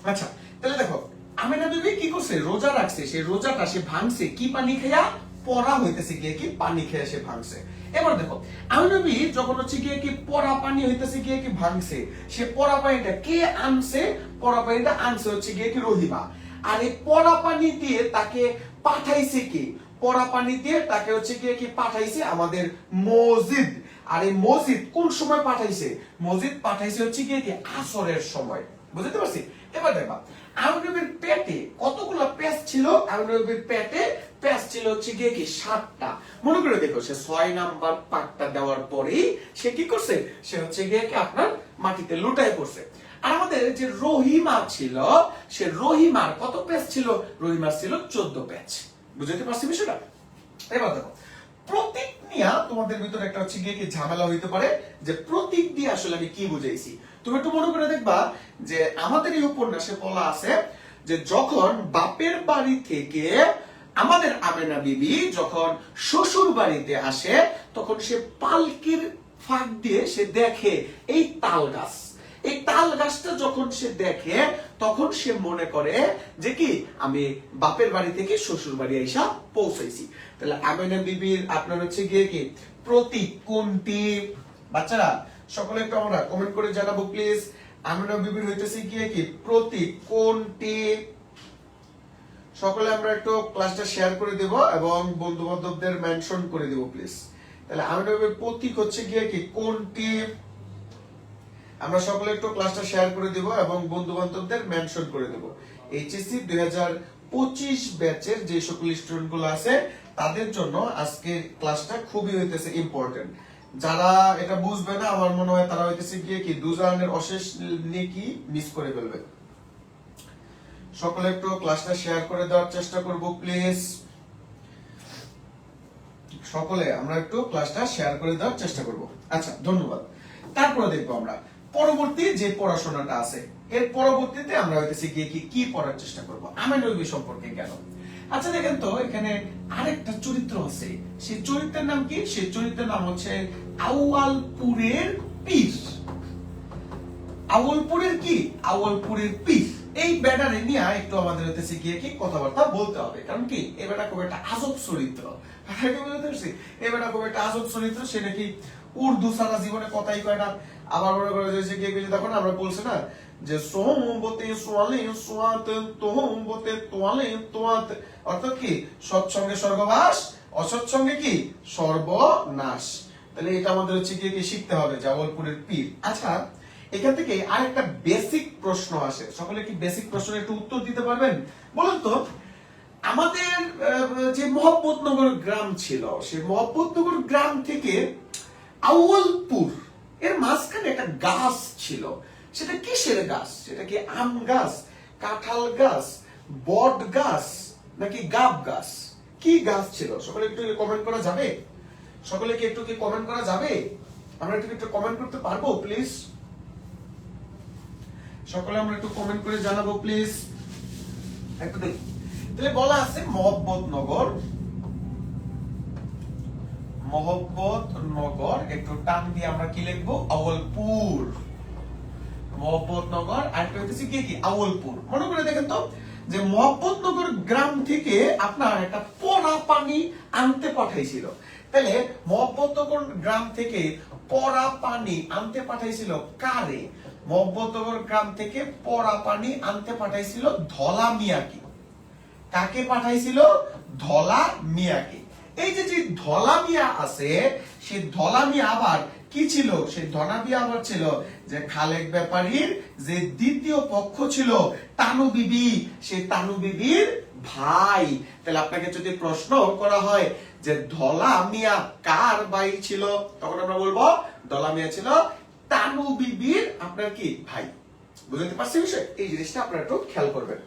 আচ্ছা তাহলে দেখো আমেনা বিবি কি করছে, রোজা রাখছে, সে রোজাটা সে ভাঙছে কি, পানি খেয়া, পড়া হইতেছে গিয়ে কি পানি খেয়ে সে ভাঙছে। এবার দেখো আমেনা বিবি যখন হচ্ছে গিয়ে কি পড়া পানি হইতেছে গিয়ে কি ভাঙছে, সে পড়া পানিটা কে আনছে, পড়া পানিটা আনছে হচ্ছে গিয়ে কি রহিমা। আর এই পড়া পানি দিয়ে তাকে পাঠাইছে কি, পড়া পানি দিয়ে তাকে হচ্ছে গিয়ে কি পাঠাইছে আমাদের মসজিদ। আর এই মসজিদ কোন সময় পাঠাইছে, মসজিদ পাঠাইছে হচ্ছে গিয়ে কি আসরের সময়। বুঝতে পারছি? এবার দেখবা আমেনাবির পেটে কতগুলো পেঁচ ছিল, আমেনাবির পেটে পেঁচ ছিল হচ্ছে গিয়ে কি 7টা। মনে করে দেখো সে 6 নাম্বার পাকটা দেওয়ার পরেই সে কি করছে, সে হচ্ছে গিয়ে কি আপনার মাটিতে লুটায় পড়ছে। আর আমাদের যে রহিমা ছিল, সে রহিমার কত পেঁচ ছিল, রহিমার ছিল 14 পেঁচ। বুঝতে পারছি বিষয়টা? এবার দেখো প্রতীক নিয়ে তোমাদের ভিতরে একটা হচ্ছে গিয়ে কি ঝামেলা হইতে পারে, যে প্রতীক দিয়ে আসলে আমি কি বুঝাইছি। তুমি একটু মনে করে দেখবা যে আমাদের এই উপন্যাসে বলা আছে যে যখন বাপের বাড়ি থেকে আমাদের আমেনা বিবি যখন শ্বশুর বাড়িতে আসে, তখন সে পালকির ফাঁক দিয়ে সে দেখে এই তাল গাছ। এই তাল গাছটা যখন সে দেখে তখন সে মনে করে যে কি আমি বাপের বাড়ি থেকে শ্বশুর বাড়ি আইসা পৌঁছাইছি। তাহলে আমেনা বিবির আপনার হচ্ছে গিয়ে কি প্রতীক কোনটি? বাচ্চারা সকলে একটু আমরা কমেন্ট করে জানাবো প্লিজ, আমেনা বিবির হইতেছে গিয়ে কি প্রতীক কোনটি? সকলে আমরা একটু ক্লাসটা শেয়ার করে দেব এবং বন্ধু বান্ধবদের মেনশন করে দেব প্লিজ। তাহলে আমেনা বিবির প্রতীক হচ্ছে গিয়ে কি কোনটি? আমরা সকলে একটু ক্লাসটা শেয়ার করে দেব এবং বন্ধু বান্ধবদের মেনশন করে দেব। এইচএসসি 2025 ব্যাচের যে সকল স্টুডেন্ট গুলো আছে তাদের জন্য আজকে ক্লাসটা খুবই হইতেছে ইম্পর্টেন্ট। যারা এটা বুঝবে না আমার মনে হয় তারা হইতেছে গিয়ে কি দুজানের অশেষ নেকি মিস করে ফেলবে। সকলে একটু ক্লাসটা শেয়ার করে দেওয়ার চেষ্টা করব প্লিজ। সকলে আমরা একটু ক্লাসটা শেয়ার করে দেওয়ার চেষ্টা করব। আচ্ছা ধন্যবাদ। তারপরে দেখবো আমরা পরবর্তী যে পড়াশোনাটা আছে, এর পরবর্তীতে আমরা হইতেছে গিয়ে কি পড়ার চেষ্টা করব, আমেনা বিবি সম্পর্কে কেন। আচ্ছা দেখেন তো এখানে আরেকটা চরিত্র আছে, সেই চরিত্রের নাম কি? সেই চরিত্রের নাম হচ্ছে আউয়ালপুরের পীর। আউয়ালপুরের কি? আউয়ালপুরের পীর। এই ব্যাটারে নিয়ে একটু আমাদের হইতেছে গিয়ে কি কথাবার্তা বলতে হবে, কারণ কি এই ব্যাটা খুব একটা আজব চরিত্র। এই ব্যাটা খুব একটা আজব চরিত্র, সে নাকি উর্দু সারা জীবনে কথাই কয় না। আবার মনে করে যে গিয়ে দেখো না আমরা বলছি না যে সোমবতে সোয়ালে সোয়াত তোমবতে তোয়ালে তোয়াত, অর্থাৎ কি সৎসঙ্গে স্বর্গবাস, অসৎসঙ্গে কি সর্বনাশ। তাহলে এটা আমাদের হচ্ছে কি শিখতে হবে আউয়ালপুরের পীর। আচ্ছা এখান থেকে আরেকটা বেসিক প্রশ্ন আসে, সকলে কি বেসিক প্রশ্নের একটু উত্তর দিতে পারবেন বলুন তো? আমাদের যে মোহাম্মদনগর গ্রাম ছিল, সেই মোহাম্মদনগর গ্রাম থেকে আউয়ালপুর এর মাঝখানে একটা গাছ ছিল, সেটা কিসের গাছ? সেটা কি আম গাছ, কাঁঠাল গাছ, বট গাছ, নাকি গাব গাছ? কি গাছ ছিল? সকলে একটু কমেন্ট করা যাবে? সকলে কি একটু কমেন্ট করা যাবে? আমরা একটু কমেন্ট করতে পারবো প্লিজ? সকলে আমরা একটু কমেন্ট করে জানাবো প্লিজ। একটু দেখি। তাহলে বলা আছে মোহাম্মদনগর, মোহাম্মদনগর একটু টান দিয়ে আমরা কি লিখবো? আউয়ালপুর। মোহাম্মদনগর আর একটা হচ্ছে কি আউয়ালপুর। মনে করে দেখেন তো যে মোহাম্মদনগর গ্রাম থেকে আপনার একটা পড়া পানি আনতে পাঠাইছিল। তাহলে মোহাম্মদনগর গ্রাম থেকে পড়া পানি আনতে পাঠাইছিল কারে? মোহাম্মদনগর গ্রাম থেকে পড়া পানি আনতে পাঠাইছিল ধলা মিয়াকে। কাকে পাঠাইছিল? ধলা মিয়াকে। এই যে ধলা মিয়া আছে, সেই ধলা মিয়া আবার কি ছিল? সেই ধলা মিয়া আবার ছিল যে খালেক ব্যাপারীর যে দ্বিতীয় পক্ষ ছিল তানু বিবি, সেই তানু বিবির ভাই। তাহলে আপনাকে যদি প্রশ্ন করা হয় যে ধলা মিয়া কার ভাই ছিল, তখন আমরা বলবো ধলা মিয়া ছিল তানু বিবির আপনার কি ভাই। বুঝতে পারছি বিষয়? এই জিনিসটা আপনারা একটু খেয়াল করবেন।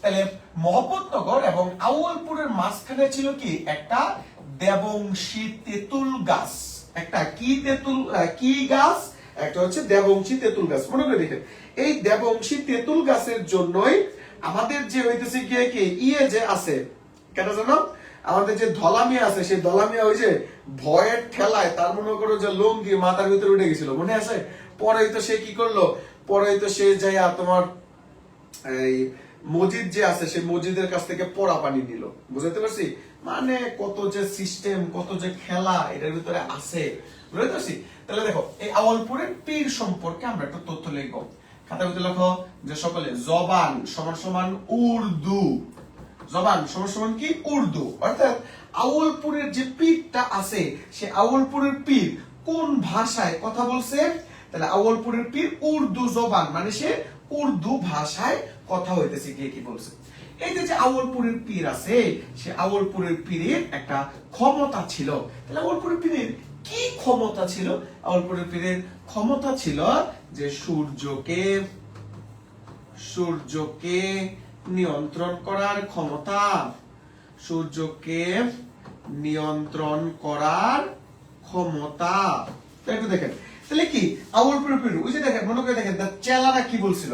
তাহলে মহম্মদনগর এবং আউয়ালপুরের মাঝখানে ছিল কি একটা দেবংশী তেঁতুল গাছ। একটা কি তেঁতুল কি গাছ? একটা হচ্ছে দেবংশী তেঁতুল গাছ। মনে করে দেখেন, এই দেবংশী তেঁতুল গাছের জন্যই আমাদের যে হইতেছে গিয়ে কি ইয়ে যে আছে কেন জানো, আমাদের যে ধলামিয়া আছে, সেই ধলামিয়া ওই যে ভয়ের ঠেলায় তার মনে করো যে লুঙ্গি মাথার ভিতরে উঠে গেছিল, মনে আছে? পরে তো সে কি করলো, পরে তো সে যাইয়া তোমার এই মসজিদ যে আছে সেই মসজিদের কাছ থেকে পোড়া পানি নিল। বুঝতে পারছি? মানে কত যে সিস্টেম, কত যে খেলা এটার ভিতরে আছে। বুঝতে পারছি? তাহলে দেখো, এই আউয়ালপুরের পীর সম্পর্কে আমরা একটু তথ্য লিখবো। খাতার ভিতরে লেখো যে সকলে জবান সমান সমান উর্দু। জবান সমান সমান কি? উর্দু। অর্থাৎ আউয়ালপুরের যে পীরটা আছে, সে আউয়ালপুরের পীর কোন ভাষায় কথা বলছে? তাহলে আউয়ালপুরের পীর উর্দু জবান, মানে সে উর্দু ভাষায় কথা হইতেছে গিয়ে কি বলছে। এই যে আউয়ালপুরের পীর আছে, সে আউয়ালপুরের পীরের একটা ক্ষমতা ছিল। তাহলে আউয়ালপুরের পীরের কি ক্ষমতা ছিল? আউয়ালপুরের পীরের ক্ষমতা ছিল যে সূর্যকে নিয়ন্ত্রণ করার ক্ষমতা। সূর্যকে নিয়ন্ত্রণ করার ক্ষমতা। একটু দেখেন, তাহলে কি আউয়ালপুরের পীর ওই যে দেখেন, মনে করে দেখেন তার চেলারা কি বলছিল,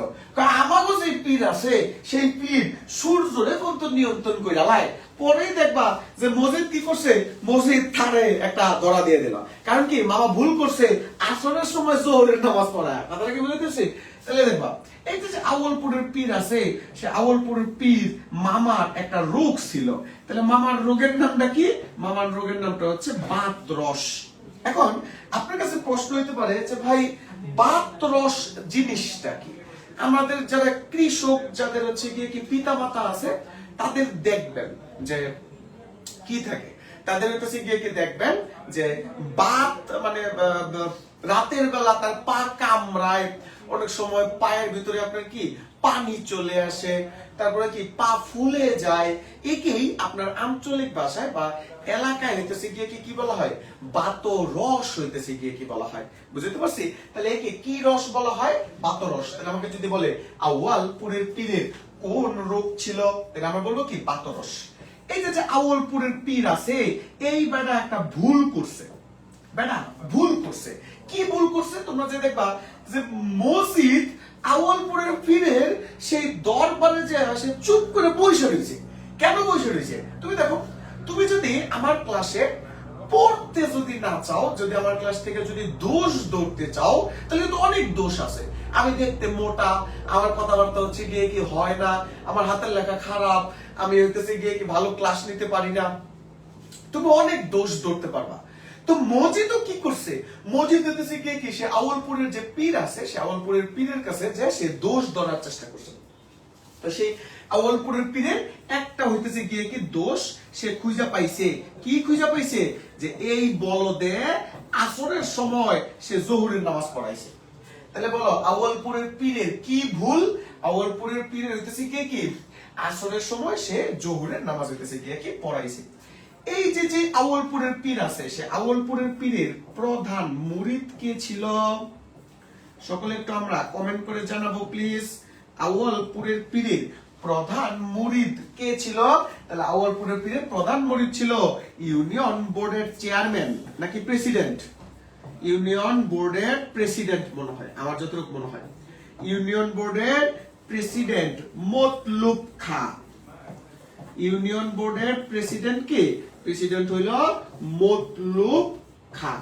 আমাগো যে পীর আছে সেই পীর সূর্যরে পর্যন্ত নিয়ন্ত্রণ করে আলায়। পরেই দেখবা যে মসজিদ কি করছে, মসজিদ থারে একটা ধরা দিয়ে দিল। কারণ কি, মামা ভুল করছে আসরের সময় জোহরের নামাজ পড়া। কথাটা কি বুঝতেছি? তাহলে দেখবা এই যে আউয়ালপুরের পীর আছে, সে আউয়ালপুরের পীর মামার একটা রোগ ছিল। তাহলে মামার রোগের নামটা কি? মামার রোগের নামটা হচ্ছে বাতরস। এখন আপনার কাছে প্রশ্ন হইতে পারে যে ভাই বাতরস জিনিসটা কি? আমাদের যারা কৃষক, যাদের হচ্ছে গিয়ে কি পিতা মাতা আছে, তাদের দেখবেন যে কি থাকে, তাদের কাছে গিয়ে কি দেখবেন যে বাত মানে রাতের বেলা তার পা কামড়ায়, অনেক সময় পায়ের ভিতরে আপনার কি পানি চলে আসে, তারপরে কি পা ফুলে যায়। একেই আপনার আঞ্চলিক ভাষায় বা এলাকায় হইতেছে গিয়ে কি বলা হয়? বাতরস হইতেছে গিয়ে কি বলা হয়। বুঝতে পারছি? তাহলে একে কি রস বলা হয়? বাতরস। তাহলে আমাকে যদি বলে আউয়ালপুরের পীরের কোন রোগ ছিল, তাহলে আমরা বলবো কি? বাতরস। এই যে আউয়ালপুরের পীর আছে, এই বেটা একটা ভুল করছে। বেটা ভুল করছে। কি ভুল করছে? তোমরা যে দেখবা যে মসজিদ আউয়ালপুরের পীরের সেই দরবারে যে সে চুপ করে বসে রয়েছে। কেন বসে রয়েছে? তুমি দেখো, তুমি যদি আমার ক্লাসে পড়তে যদি না চাও, যদি আমার ক্লাস থেকে যদি দোষ ধরতে চাও, তাহলে তো অনেক দোষ আছে। আমি দেখতে মোটা, আমার কথাবার্তা হচ্ছে গিয়ে কি হয় না, আমার হাতের লেখা খারাপ, আমি হইতেছে গিয়ে কি ভালো ক্লাস নিতে পারি না, তুমি অনেক দোষ ধরতে পারবা। তো মসজিদও কি করছে? মসজিদ হইতেছে গিয়ে কি সে আউয়ালপুরের যে পীর আছে, সে আউয়ালপুরের পীরের কাছে যে সে দোষ ধরার চেষ্টা করছে। তো সেই আউয়ালপুরের পীরের একটা হইতেছে গিয়ে কি দোষ সে খুঁজা পাইছে। কি খুঁজা পাইছে? যে এই বলদে আসরের সময় সে জোহরের নামাজ পড়াইছে। তাহলে বলো আউয়ালপুরের পীরের কি ভুল? আউয়ালপুরের পীরের হইতেছে গিয়ে কি আসরের সময় সে জোহরের নামাজ হইতেছে গিয়ে কি পড়াইছে। এই যে আউয়ালপুরের পীর আছে, সে আউয়ালপুরের পীরের প্রধান মুরিদ কে ছিল? সকলে একটু আমরা কমেন্ট করে জানাবো প্লিজ। আউয়ালপুরের পীরের প্রধান মুরিদ কে ছিল? তাহলে আউয়ালপুরের পীরের প্রধান মুরিদ ছিল ইউনিয়ন বোর্ডের চেয়ারম্যান নাকি প্রেসিডেন্ট? ইউনিয়ন বোর্ডের প্রেসিডেন্ট মনে হয়, আমার যতটুকু মনে হয় ইউনিয়ন বোর্ডের প্রেসিডেন্ট মতলুব খাঁ। ইউনিয়ন বোর্ডের প্রেসিডেন্ট কে? প্রেসিডেন্ট হইল মতলুব খাঁ।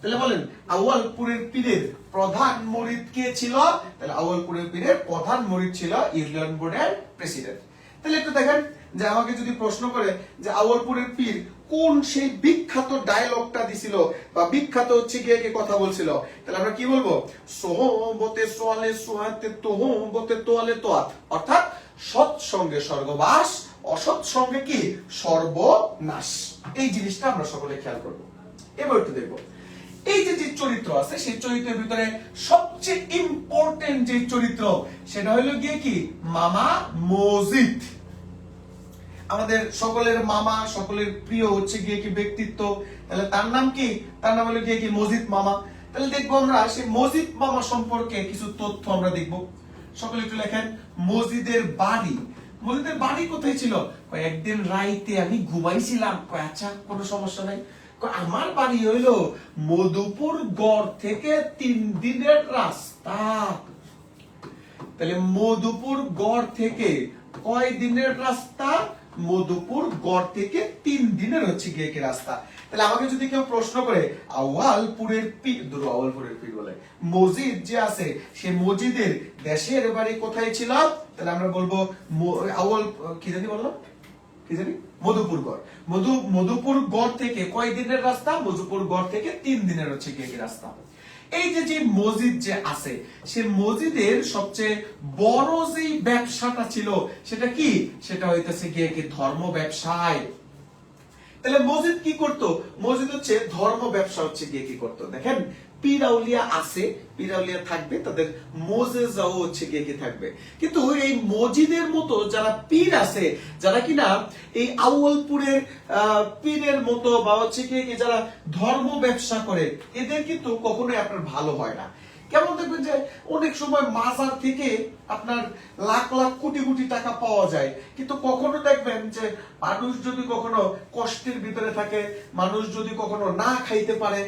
তাহলে বলেন আউয়ালপুরের পীরের প্রধান মুরিদ কে ছিল? তাহলে আউয়ালপুরের পীরের প্রধান মুরিদ ছিল ইউনিয়ন বোর্ডের প্রেসিডেন্ট। তাহলে একটু দেখেন যে আমাকে যদি প্রশ্ন করে যে আউয়ালপুরের পীর কোন সেই বিখ্যাত ডায়লগটা দিছিল বা বিখ্যাত হচ্ছে গিয়ে কি কথা বলছিল, তাহলে আমরা কি বলবো? সোহবতে সোয়ালে সোহাতে তোহবতে তোয়ালে তোয়াত। অর্থাৎ সৎ সঙ্গে স্বর্গবাস, অসৎ সঙ্গে কি সর্বনাশ। এই জিনিসটা আমরা সকলে খেয়াল করব। এবার একটু দেখবো এই যে চরিত্র আছে, সেই চরিত্রের ভিতরে সবচেয়ে ইম্পর্টেন্ট যে চরিত্র, সেটা হলো গিয়ে কি মামা মসজিদ। আমাদের সকলের মামা, সকলের প্রিয় হচ্ছে গিয়ে কি ব্যক্তিত্ব, তাহলে তার নাম কি? তার নাম হলো গিয়ে কি মসজিদ মামা। তাহলে দেখবো আমরা সেই মসজিদ মামা সম্পর্কে কিছু তথ্য আমরা দেখবো। সকলে একটু লেখেন, মসজিদের বাড়ি। মসজিদের বাড়ি কোথায় ছিল? একদিন রাইতে আমি ঘুমাইছিলাম। আচ্ছা, কোনো সমস্যা নাই। আমার বাড়ি হইলো মধুপুর গড় থেকে 3 দিনের রাস্তা। তাহলে মধুপুর গড় থেকে কয় দিনের রাস্তা? মধুপুর গড় থেকে 3 দিনের হচ্ছে গিয়ে কি রাস্তা। তাহলে আমাকে যদি কেউ প্রশ্ন করে আউয়ালপুরের পীর, আউয়ালপুরের পীর বলে মসজিদ যে আছে, সে মসজিদের দেশের বাড়ি কোথায় ছিল? তাহলে আমরা বলবো কি জানি বললাম, কি জানি, মধুপুর গড়। মধুপুর গড় থেকে কয় দিনের রাস্তা? মধুপুর গড় থেকে 3 দিনের হচ্ছে গিয়ে কি রাস্তা। এই যে মসজিদ যে আছে, সে মসজিদের সবচেয়ে বড় যে ব্যবসাটা ছিল সেটা কি? সেটা হইতেছে গিয়ে কি ধর্ম ব্যবসায়। তাহলে মসজিদ কি করতো? মসজিদ হচ্ছে ধর্ম ব্যবসা হচ্ছে গিয়ে কি করতো। দেখেন, পীর আউলিয়া আছে, পীর আউলিয়া থাকবে, তাদের মোজেজাও হচ্ছে গিয়ে কি থাকবে। কিন্তু এই মসজিদের মতো যারা পীর আছে, যারা কিনা এই আউয়ালপুরের পীরের মতো বা হচ্ছে গিয়ে কি যারা ধর্ম ব্যবসা করে, এদের কিন্তু কখনোই আপনার ভালো হয় না। কেমন দেখবেন যে অনেক সময় মাজার থেকে আপনার লাখ লাখ কোটি কোটি টাকা পাওয়া যায়, কিন্তু কখনো দেখবেন যে মানুষ যদি কখনো কষ্টের ভিতরে থাকে, মানুষ যদি কখনো না খাইতে পারে,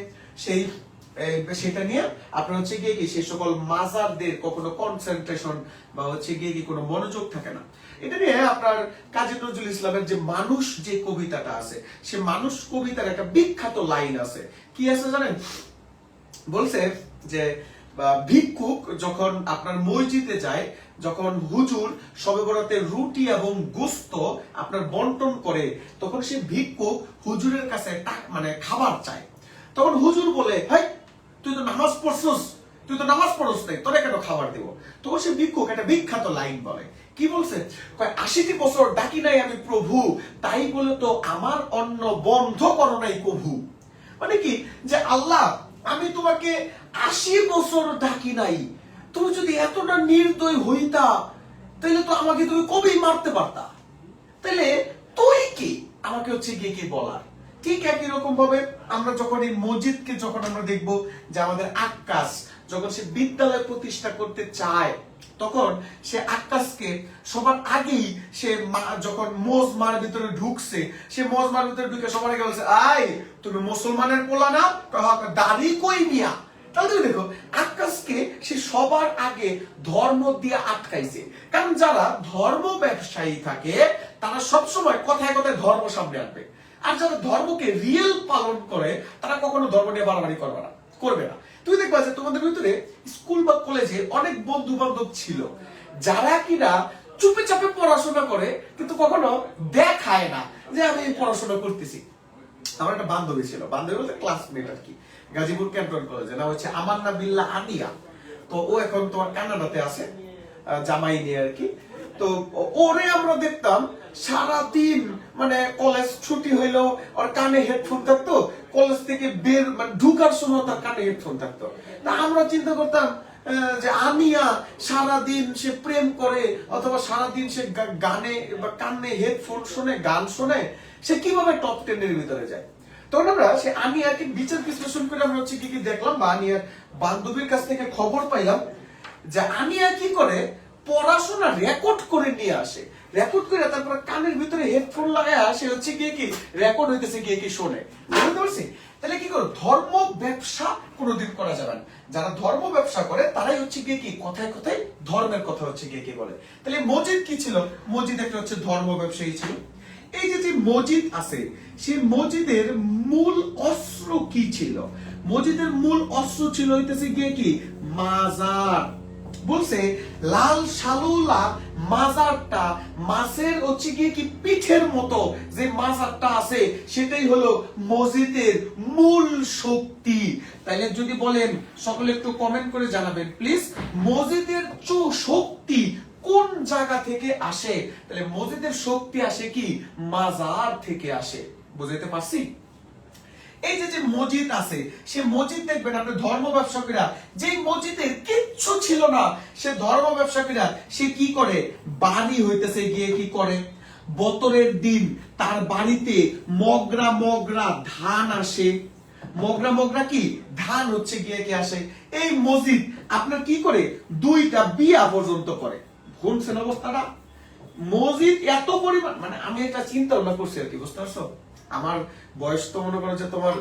সেটা নিয়ে আপনার হচ্ছে গিয়ে কি সেই সকল মাজারদের কখনো কনসেন্ট্রেশন বা হচ্ছে গিয়ে কি কোনো মনোযোগ থাকে না। এটা নিয়ে আপনার কাজী নজরুল ইসলামের যে মানুষ যে কবিতাটা আছে, সে মানুষ কবিতার একটা বিখ্যাত লাইন আছে। কি আছে জানেন? বলছে যে ভিক্ষুক যখন আপনার মসজিদে যায়, যখন হুজুর শবে বরাতে রুটি এবং গোশত আপনার বন্টন করে, তখন সে ভিক্ষুক হুজুরের কাছে মানে খাবার চায়। তখন হুজুর বলে, হাই তুই তো নামাজ পড়ছস, তুই তো নামাজ পড়ছ নাই, তোরে কেন খাবার দেব? তখন সে ভিক্ষুক একটা বিখ্যাত লাইন বলে। কি বলছে? 80 বছর ডাকি নাই আমি প্রভু, তাই বলে তো আমার অন্ন বন্ধ করো নাই কভু। মানে কি, যে আল্লাহ আমি তোমাকে 80 বছর ডাকি নাই, তুমি যদি এতটা নির্দয় হইতা তাহলে তো আমাকে তুমি কবেই মারতে পারতা। তাহলে তুই কি আমাকে হচ্ছে গিয়ে কি বলার? ঠিক একই রকম ভাবে আমরা যখন এই মসজিদকে যখন আমরা দেখবো যে আমাদের আক্কাস যখন সে বিদ্যালয় প্রতিষ্ঠা করতে চায়, তখন সে আক্কাসকে সবার আগেই সে যখন মজমার ভিতরে ঢুকছে, সে মজমার ভিতরে ঢুকে সবার আগে বলছে, আই তুমি মুসলমানের পোলা না, দাড়ি কই মিয়া। তাহলে তুমি দেখো, আক্কাসকে সে সবার আগে ধর্ম দিয়ে আটকাইছে। কারণ যারা ধর্ম ব্যবসায়ী থাকে তারা সবসময় কথায় কথায় ধর্ম সামনে আনবে, আর যারা ধর্মকে রিয়েল পালন করে তারা কখনো ধর্ম নিয়ে বাড়াবাড়ি করবে না। তুমি দেখবা যে তোমাদের ভিতরে স্কুল বা কলেজে অনেক বন্ধু বান্ধব ছিল যারা কিনা চুপে চাপে পড়াশোনা করে, কিন্তু কখনো দেখায় না যে আমি পড়াশোনা করতেছি। আমার একটা বান্ধবী ছিল, বান্ধবী বলতে ক্লাসমেট আর কি, গাজীপুর ক্যান্টন কলেজে, না হচ্ছে আমান্না বিল্লাহ আনিয়া। তো ও এখন তোমার কানাডাতে আছে জামাই নিয়ে আর কি। তো ওরে আমরা দেখতাম সারাদিন, মানে কলেজ ছুটি হইলো ওর কানে হেডফোন থাকতো, কলেজ থেকে বের মানে ঢুকার সময় তার কানে হেডফোন থাকতো। তা আমরা চিন্তা করতাম যে আমিয়া সারাদিন সে প্রেম করে অথবা সারাদিন সে গানে বা কানে হেডফোন শুনে গান শুনে, সে কিভাবে টপ 10 এর ভিতরে যায়। তখন আমরা সে আনিয়াকে বিচার বিশ্লেষণ করে আমরা হচ্ছে কি দেখলাম, বা আনিয়ার বান্ধবীর কাছ থেকে খবর পাইলাম যে আনিয়া কি করে, পড়াশোনা রেকর্ড করে নিয়ে আসে, রেকর্ড করে তারপর কানের ভিতরে হেডফোন লাগায় সে হচ্ছে গিয়ে কি রেকর্ড হইতেছে গিয়ে কি শোনে। বুঝতে পারছি? তাহলে কি করো, ধর্ম ব্যবসা কোনোদিন করা যাবে না। যারা ধর্ম ব্যবসা করে তারাই হচ্ছে গিয়ে কি কথায় কথায় ধর্মের কথা হচ্ছে গিয়ে কি বলে। তাহলে মসজিদ কি ছিল? মসজিদ একটা হচ্ছে ধর্ম ব্যবসায়ী ছিল। এই যে মসজিদ আছে, সেই মসজিদের মূল অস্ত্র কি ছিল? মসজিদের মূল অস্ত্র ছিল হইতেছে গিয়ে কি মাজার। বলছে লাল সালুলা মাজারটা, মাছের হচ্ছে গিয়ে কি পিঠের মতো যে মাজারটা আছে, সেটাই হলো মসজিদের মূল শক্তি। তাইলে যদি বলেন, সকলে একটু কমেন্ট করে জানাবেন প্লিজ, মসজিদের শক্তি কোন জায়গা থেকে আসে? তাহলে মসজিদের শক্তি আসে কি মাজার থেকে আসে। বুঝতে পারছি? এই যে মসজিদ আছে, সে মসজিদ দেখবেন আপনি ধর্ম ব্যবসায়ীরা, যে মসজিদের কিচ্ছু ছিল না, সে ধর্ম ব্যবসায়ীরা সে কি করে, বাড়ি হইতেছে গিয়ে কি করে, বতরের দিন তার বাড়িতে মগরা মগরা ধান আসে। মগরা মগরা কি ধান হচ্ছে গিয়ে কি আসে। এই মজিদ আপনার কি করে 2টা বিয়া পর্যন্ত করে। শুনছেন অবস্থাটা? মজিদ এত পরিমাণ, মানে আমি এটা চিন্তা ভাবনা করছি আর কি, বুঝতে পারছো? আমার বয়স তো মনে করো যে তোমার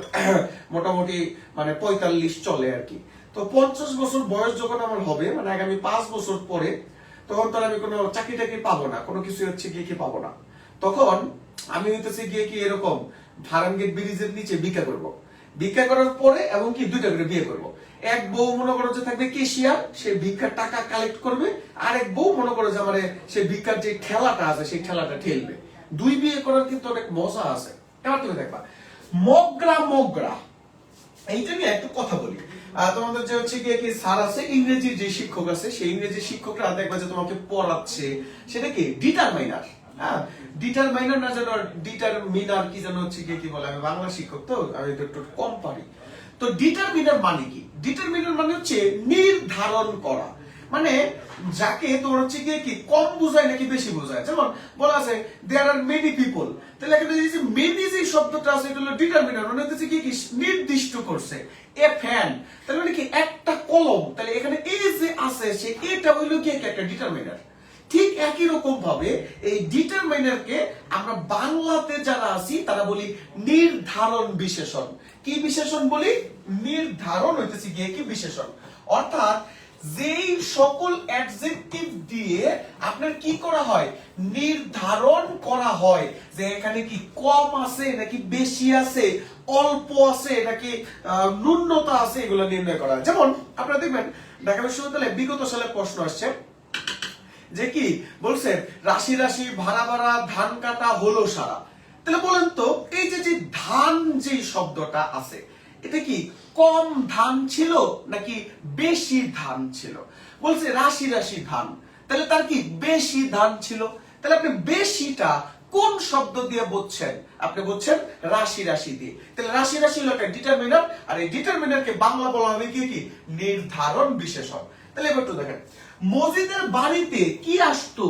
মোটামুটি মানে 45 চলে আর কি। তো 50 বছর বয়স যখন আমার হবে, মানে আগামী 5 বছর পরে, তখন তো আমি কোনো চাকরি টাকরি পাবো না, কোনো কিছু হচ্ছে গিয়ে কি পাবো না। তখন আমি হইতেছে গিয়ে কি এরকম ফার্মগেট ব্রিজের নিচে ভিক্ষা করব। ভিক্ষা করার পরে এবং কি 2টা করে বিয়ে করব। এক বউ মনে করো যে থাকবে কেশিয়ার, সে ভিক্ষার টাকা কালেক্ট করবে, আর এক বউ মনে করো যে মানে সে ভিক্ষার যে ঠেলাটা আছে সেই ঠেলাটা ঠেলবে। 2 বিয়ে করার কিন্তু অনেক মজা আছে। এবার তুমি দেখবা মগরা মগরা, এইটা নিয়ে একটু কথা বলি। তোমাদের যে হচ্ছে গিয়ে কি স্যার আছে, ইংরেজির যে শিক্ষক আছে, সেই ইংরেজি শিক্ষকরা দেখবা যে তোমাকে পড়াচ্ছে সেটা কি ডিটারমাইনার। হ্যাঁ, ডিটারমাইনার না যেন ডিটারমিনার কি যেন হচ্ছে গিয়ে কি বলে, আমি বাংলা শিক্ষক তো আমি একটু কম পারি। তো ডিটারমিনার মানে কি? ডিটারমিনার মানে হচ্ছে নির্ধারণ করা, মানে যাকে তোমার হচ্ছে গিয়ে কি কম বোঝায় নাকি বেশি বোঝায়। যেমন বলা আছে দেয়ার আর মেনি পিপল, তাহলে এখানে যে মেনি যে শব্দটা আছে এটা হলো ডিটারমিনার, মানে হচ্ছে কি নির্দিষ্ট করছে। এ ফ্যান তাহলে মানে কি একটা কলম, তাহলে এখানে এই যে আছে সে এটা হইলো কি একটা ডিটারমিনার। ঠিক একই রকম ভাবে এই ডিটারমিনারকে আমরা বাংলাতে যারা আছি তারা বলি নির্ধারণ বিশেষণ। কি বিশেষণ বলি? নির্ধারণ হইতেছে গিয়ে কি বিশেষণ। অর্থাৎ যেই সকল অ্যাডজেক্টিভ দিয়ে আপনার কি করা হয়, নির্ধারণ করা হয় যে এখানে কি কম আছে নাকি বেশি আছে, অল্প আছে নাকি ন্যূনতা আছে, এগুলো নির্ণয় করা হয়। যেমন আপনারা দেখবেন ঢাকা বিশ্ববিদ্যালয়ে বিগত সালে প্রশ্ন আসছে যে কি বলছে, রাশি রাশি ভাড়া ভাড়া ধান কাটা হলো সারা। তাহলে বলেন তো এই যে ধান যে শব্দটা আছে এটা কি কম ধান ছিল নাকি বেশি ধান ছিল? বলছে রাশি রাশি ধান, তাহলে তার কি বেশি ধান ছিল। তাহলে আপনি বেশিটা কোন শব্দ দিয়ে বুঝছেন? আপনি বুঝছেন রাশি রাশি দিয়ে। তাহলে রাশি রাশি হলো একটা ডিটারমিনার, আর এই ডিটারমিনারকে বাংলা বলা হবে কি কি নির্ধারণ বিশেষণ। তাহলে এবার একটু দেখেন মজিদের বাড়িতে কি আসতো,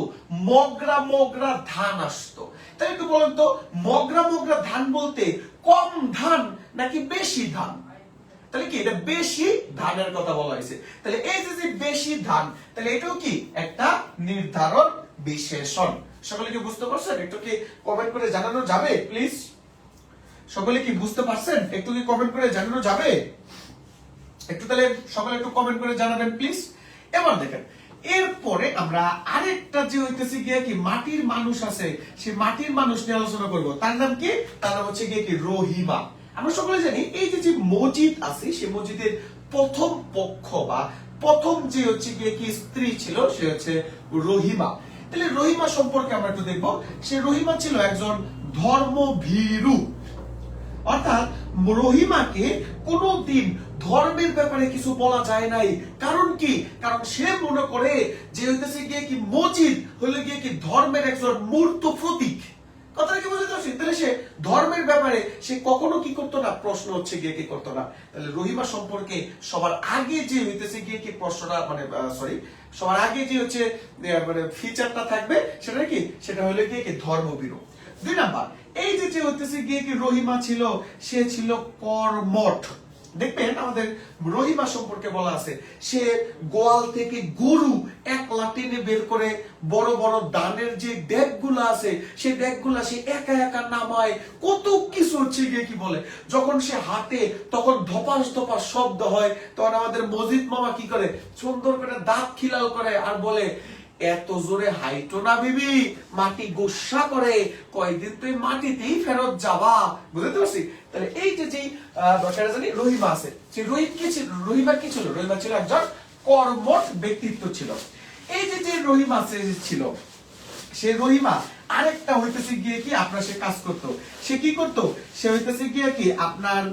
মগরা মগরা ধান আসতো। তাহলে একটু বলেন তো মগরা মগরা ধান বলতে কম ধান নাকি বেশি ধান? তাহলে কি এটা বেশি ধানের কথা বলা হয়েছে। তাহলে এই যে বেশি ধান, তাহলে এটাও কি একটা নির্ধারণ বিশেষণ। সকলে কি বুঝতে পারছেন? একটু কি কমেন্ট করে জানানো যাবে প্লিজ? সকলে কি বুঝতে পারছেন? একটু কি কমেন্ট করে জানানো যাবে? একটু তাহলে সকলে একটু কমেন্ট করে জানাবেন প্লিজ। এবার দেখেন এরপরে আমরা আরেকটা যে হইতেছে গিয়ে কি মাটির মানুষ আছে, সেই মাটির মানুষ নিয়ে আলোচনা করব। তার নাম কি? তার নাম হচ্ছে গিয়ে কি রহিমা। আমরা সকলে জানি এই যে মসজিদ আছে, সেই মসজিদের প্রথম পক্ষ বা প্রথম যে হচ্ছে গিয়ে কি স্ত্রী ছিল সে হচ্ছে রহিমা। তাহলে রহিমা সম্পর্কে আমরা একটু দেখবো। সে রহিমা ছিল একজন ধর্মভীরু, অর্থাৎ রহিমাকে কোনদিন ধর্মের ব্যাপারে কিছু বলা যায় নাই। কারণ কি? কারণ সে মনে করে যে হইতেছে গিয়ে কি মসজিদ হইলে গিয়ে কি ধর্মের একজন মূর্ত প্রতীক। কথাটা কি বুঝতে পারছি? তাহলে সে ধর্মের ব্যাপারে সে কখনো কি করতো না, প্রশ্ন হচ্ছে গিয়ে কি করতো না। তাহলে রহিমা সম্পর্কে সবার আগে যে হইতেছে গিয়ে কি প্রশ্নটা মানে সবার আগে যে হচ্ছে মানে ফিচারটা থাকবে সেটা কি, সেটা হলো গিয়ে কি ধর্মভীরু। 2 নাম্বার এই যে হইতেছে গিয়ে কি রহিমা ছিল, সে ছিল কর্মঠ। দেখবেন আমাদের রহিমা সম্পর্কে বলা আছে সে গোয়াল থেকে গরু একলা টেনে বের করে বড় বড় দানের যে ডেকগুলো আছে সেই ডেকগুলা সে একা একা নামায়, কত কিছু হচ্ছে গিয়ে কি বলে। যখন সে হাঁটে তখন ধপাস ধপাস শব্দ হয়, তখন আমাদের মজিদ মামা কি করে সুন্দর করে দাঁত খিলাল করে আর বলে এত জোরে হাইটো না বিবি, মাটি গোসা করে, কয়দিন তুই মাটিতেই ফেরত যাবা। বুঝতে পারছি? তাহলে এই যে সেটা জানি রহিমা আছে, সেই রহিমা কি ছিল? রহিমা ছিল একজন কর্মঠ ব্যক্তিত্ব ছিল। এই যে রহিমা ছিল, সে রহিমা আরেকটা হইতেছে গিয়ে কি আপনার সে কাজ করতো। সে কি করতো? সে হইতেছে গিয়ে কি আপনার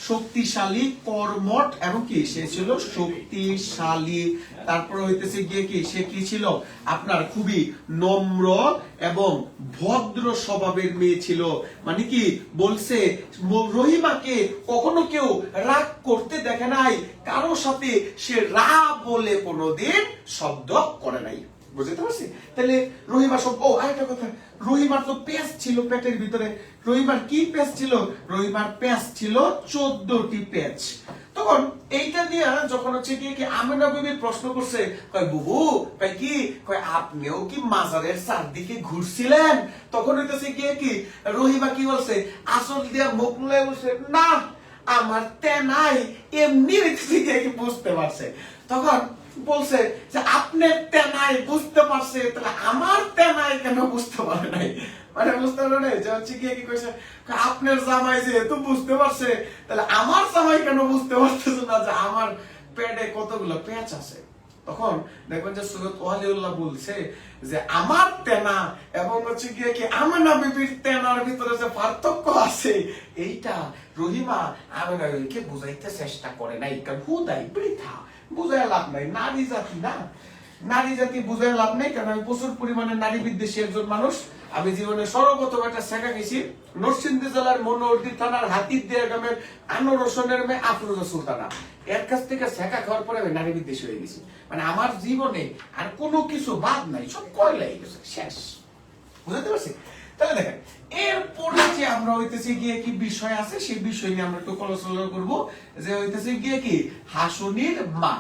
শক্তিশালী, কর্মঠ এবং কি সে ছিল শক্তিশালী। তারপর হইতেছে গিয়ে কি সে কি ছিল আপনার খুবই নম্র এবং ভদ্র স্বভাবের মেয়ে ছিল। মানে কি বলছে রহিমাকে কখনো কেউ রাগ করতে দেখে নাই, কারো সাথে সে রা বলে কোনোদিন শব্দ করে নাই। বুঝতে পারছি? তাহলে রহিমা সব, ও আরেকটা কথা, রহিমার তো পেঁচ ছিল পেটের ভিতরে। রহিমার কি পেঁচ ছিল? রহিমার পেঁচ ছিল 14টি পেঁচ। তখন এইটা দিয়ে যখন হচ্ছে কি আমেনা বিবি প্রশ্ন করছে, কয় বুবু কয় কি, কয় আপনিও কি মাজারের চারদিকে ঘুরছিলেন? তখন হইতেছে কি রহিমা কি বলছে, আসল দিয়া মুখ মুলে বলছে, না আমার তেনাই এমনি হইতেছে কি বুঝতে পারছে। তখন বলছে যে আপনার তেনাই বুঝতে পারছে, তাহলে আমার তেনাই কেন বুঝতে পারে নাই? মানে বুঝতে পারে নাই যে হচ্ছে কি কইছে, আপনার জামাই যেহেতু বুঝতে পারছে, তাহলে আমার জামাই কেন বুঝতে পারতেছে না যে আমার পেটে কতগুলো পেঁচ আছে? তখন দেখবেন যে সৈয়দ ওয়ালিউল্লাহ বলছে যে আমার তেনা এবং হচ্ছে গিয়ে কি আমেনা বিবির তেনার ভিতরে যে পার্থক্য আছে, এইটা রহিমা আমেনা বিবিকে বুঝাইতে চেষ্টা করে নাই। কারণ হুদাই বৃথা, বুঝায় লাভ নাই। নারী জাতি না, নারী জাতি বুঝায় লাভ নেই। কারণ আমি প্রচুর পরিমাণে নারী বিদ্বেষী একজন মানুষ। আমি জীবনে সর্বপ্রথম একটা শেখা গেছি নরসিংদী জেলার মনোহরদী থানার হাতিরদিয়া গ্রামের আনোয়ার হোসেনের মেয়ে আফরোজা সুলতানা। এর কাছ থেকে শেখা খাওয়ার পরে আমি নারী বিদ্বেষী হয়ে গেছি। মানে আমার জীবনে আর কোনো কিছু বাদ নাই, সব কয়লাই গেছে, শেষ। বুঝতে পারছি? তাহলে দেখেন, এরপরে যে আমরা হইতেছি গিয়ে কি বিষয় আছে, সেই বিষয় নিয়ে আমরা একটু আলোচনা করবো। যে হইতেছে গিয়ে কি হাসুনির মা।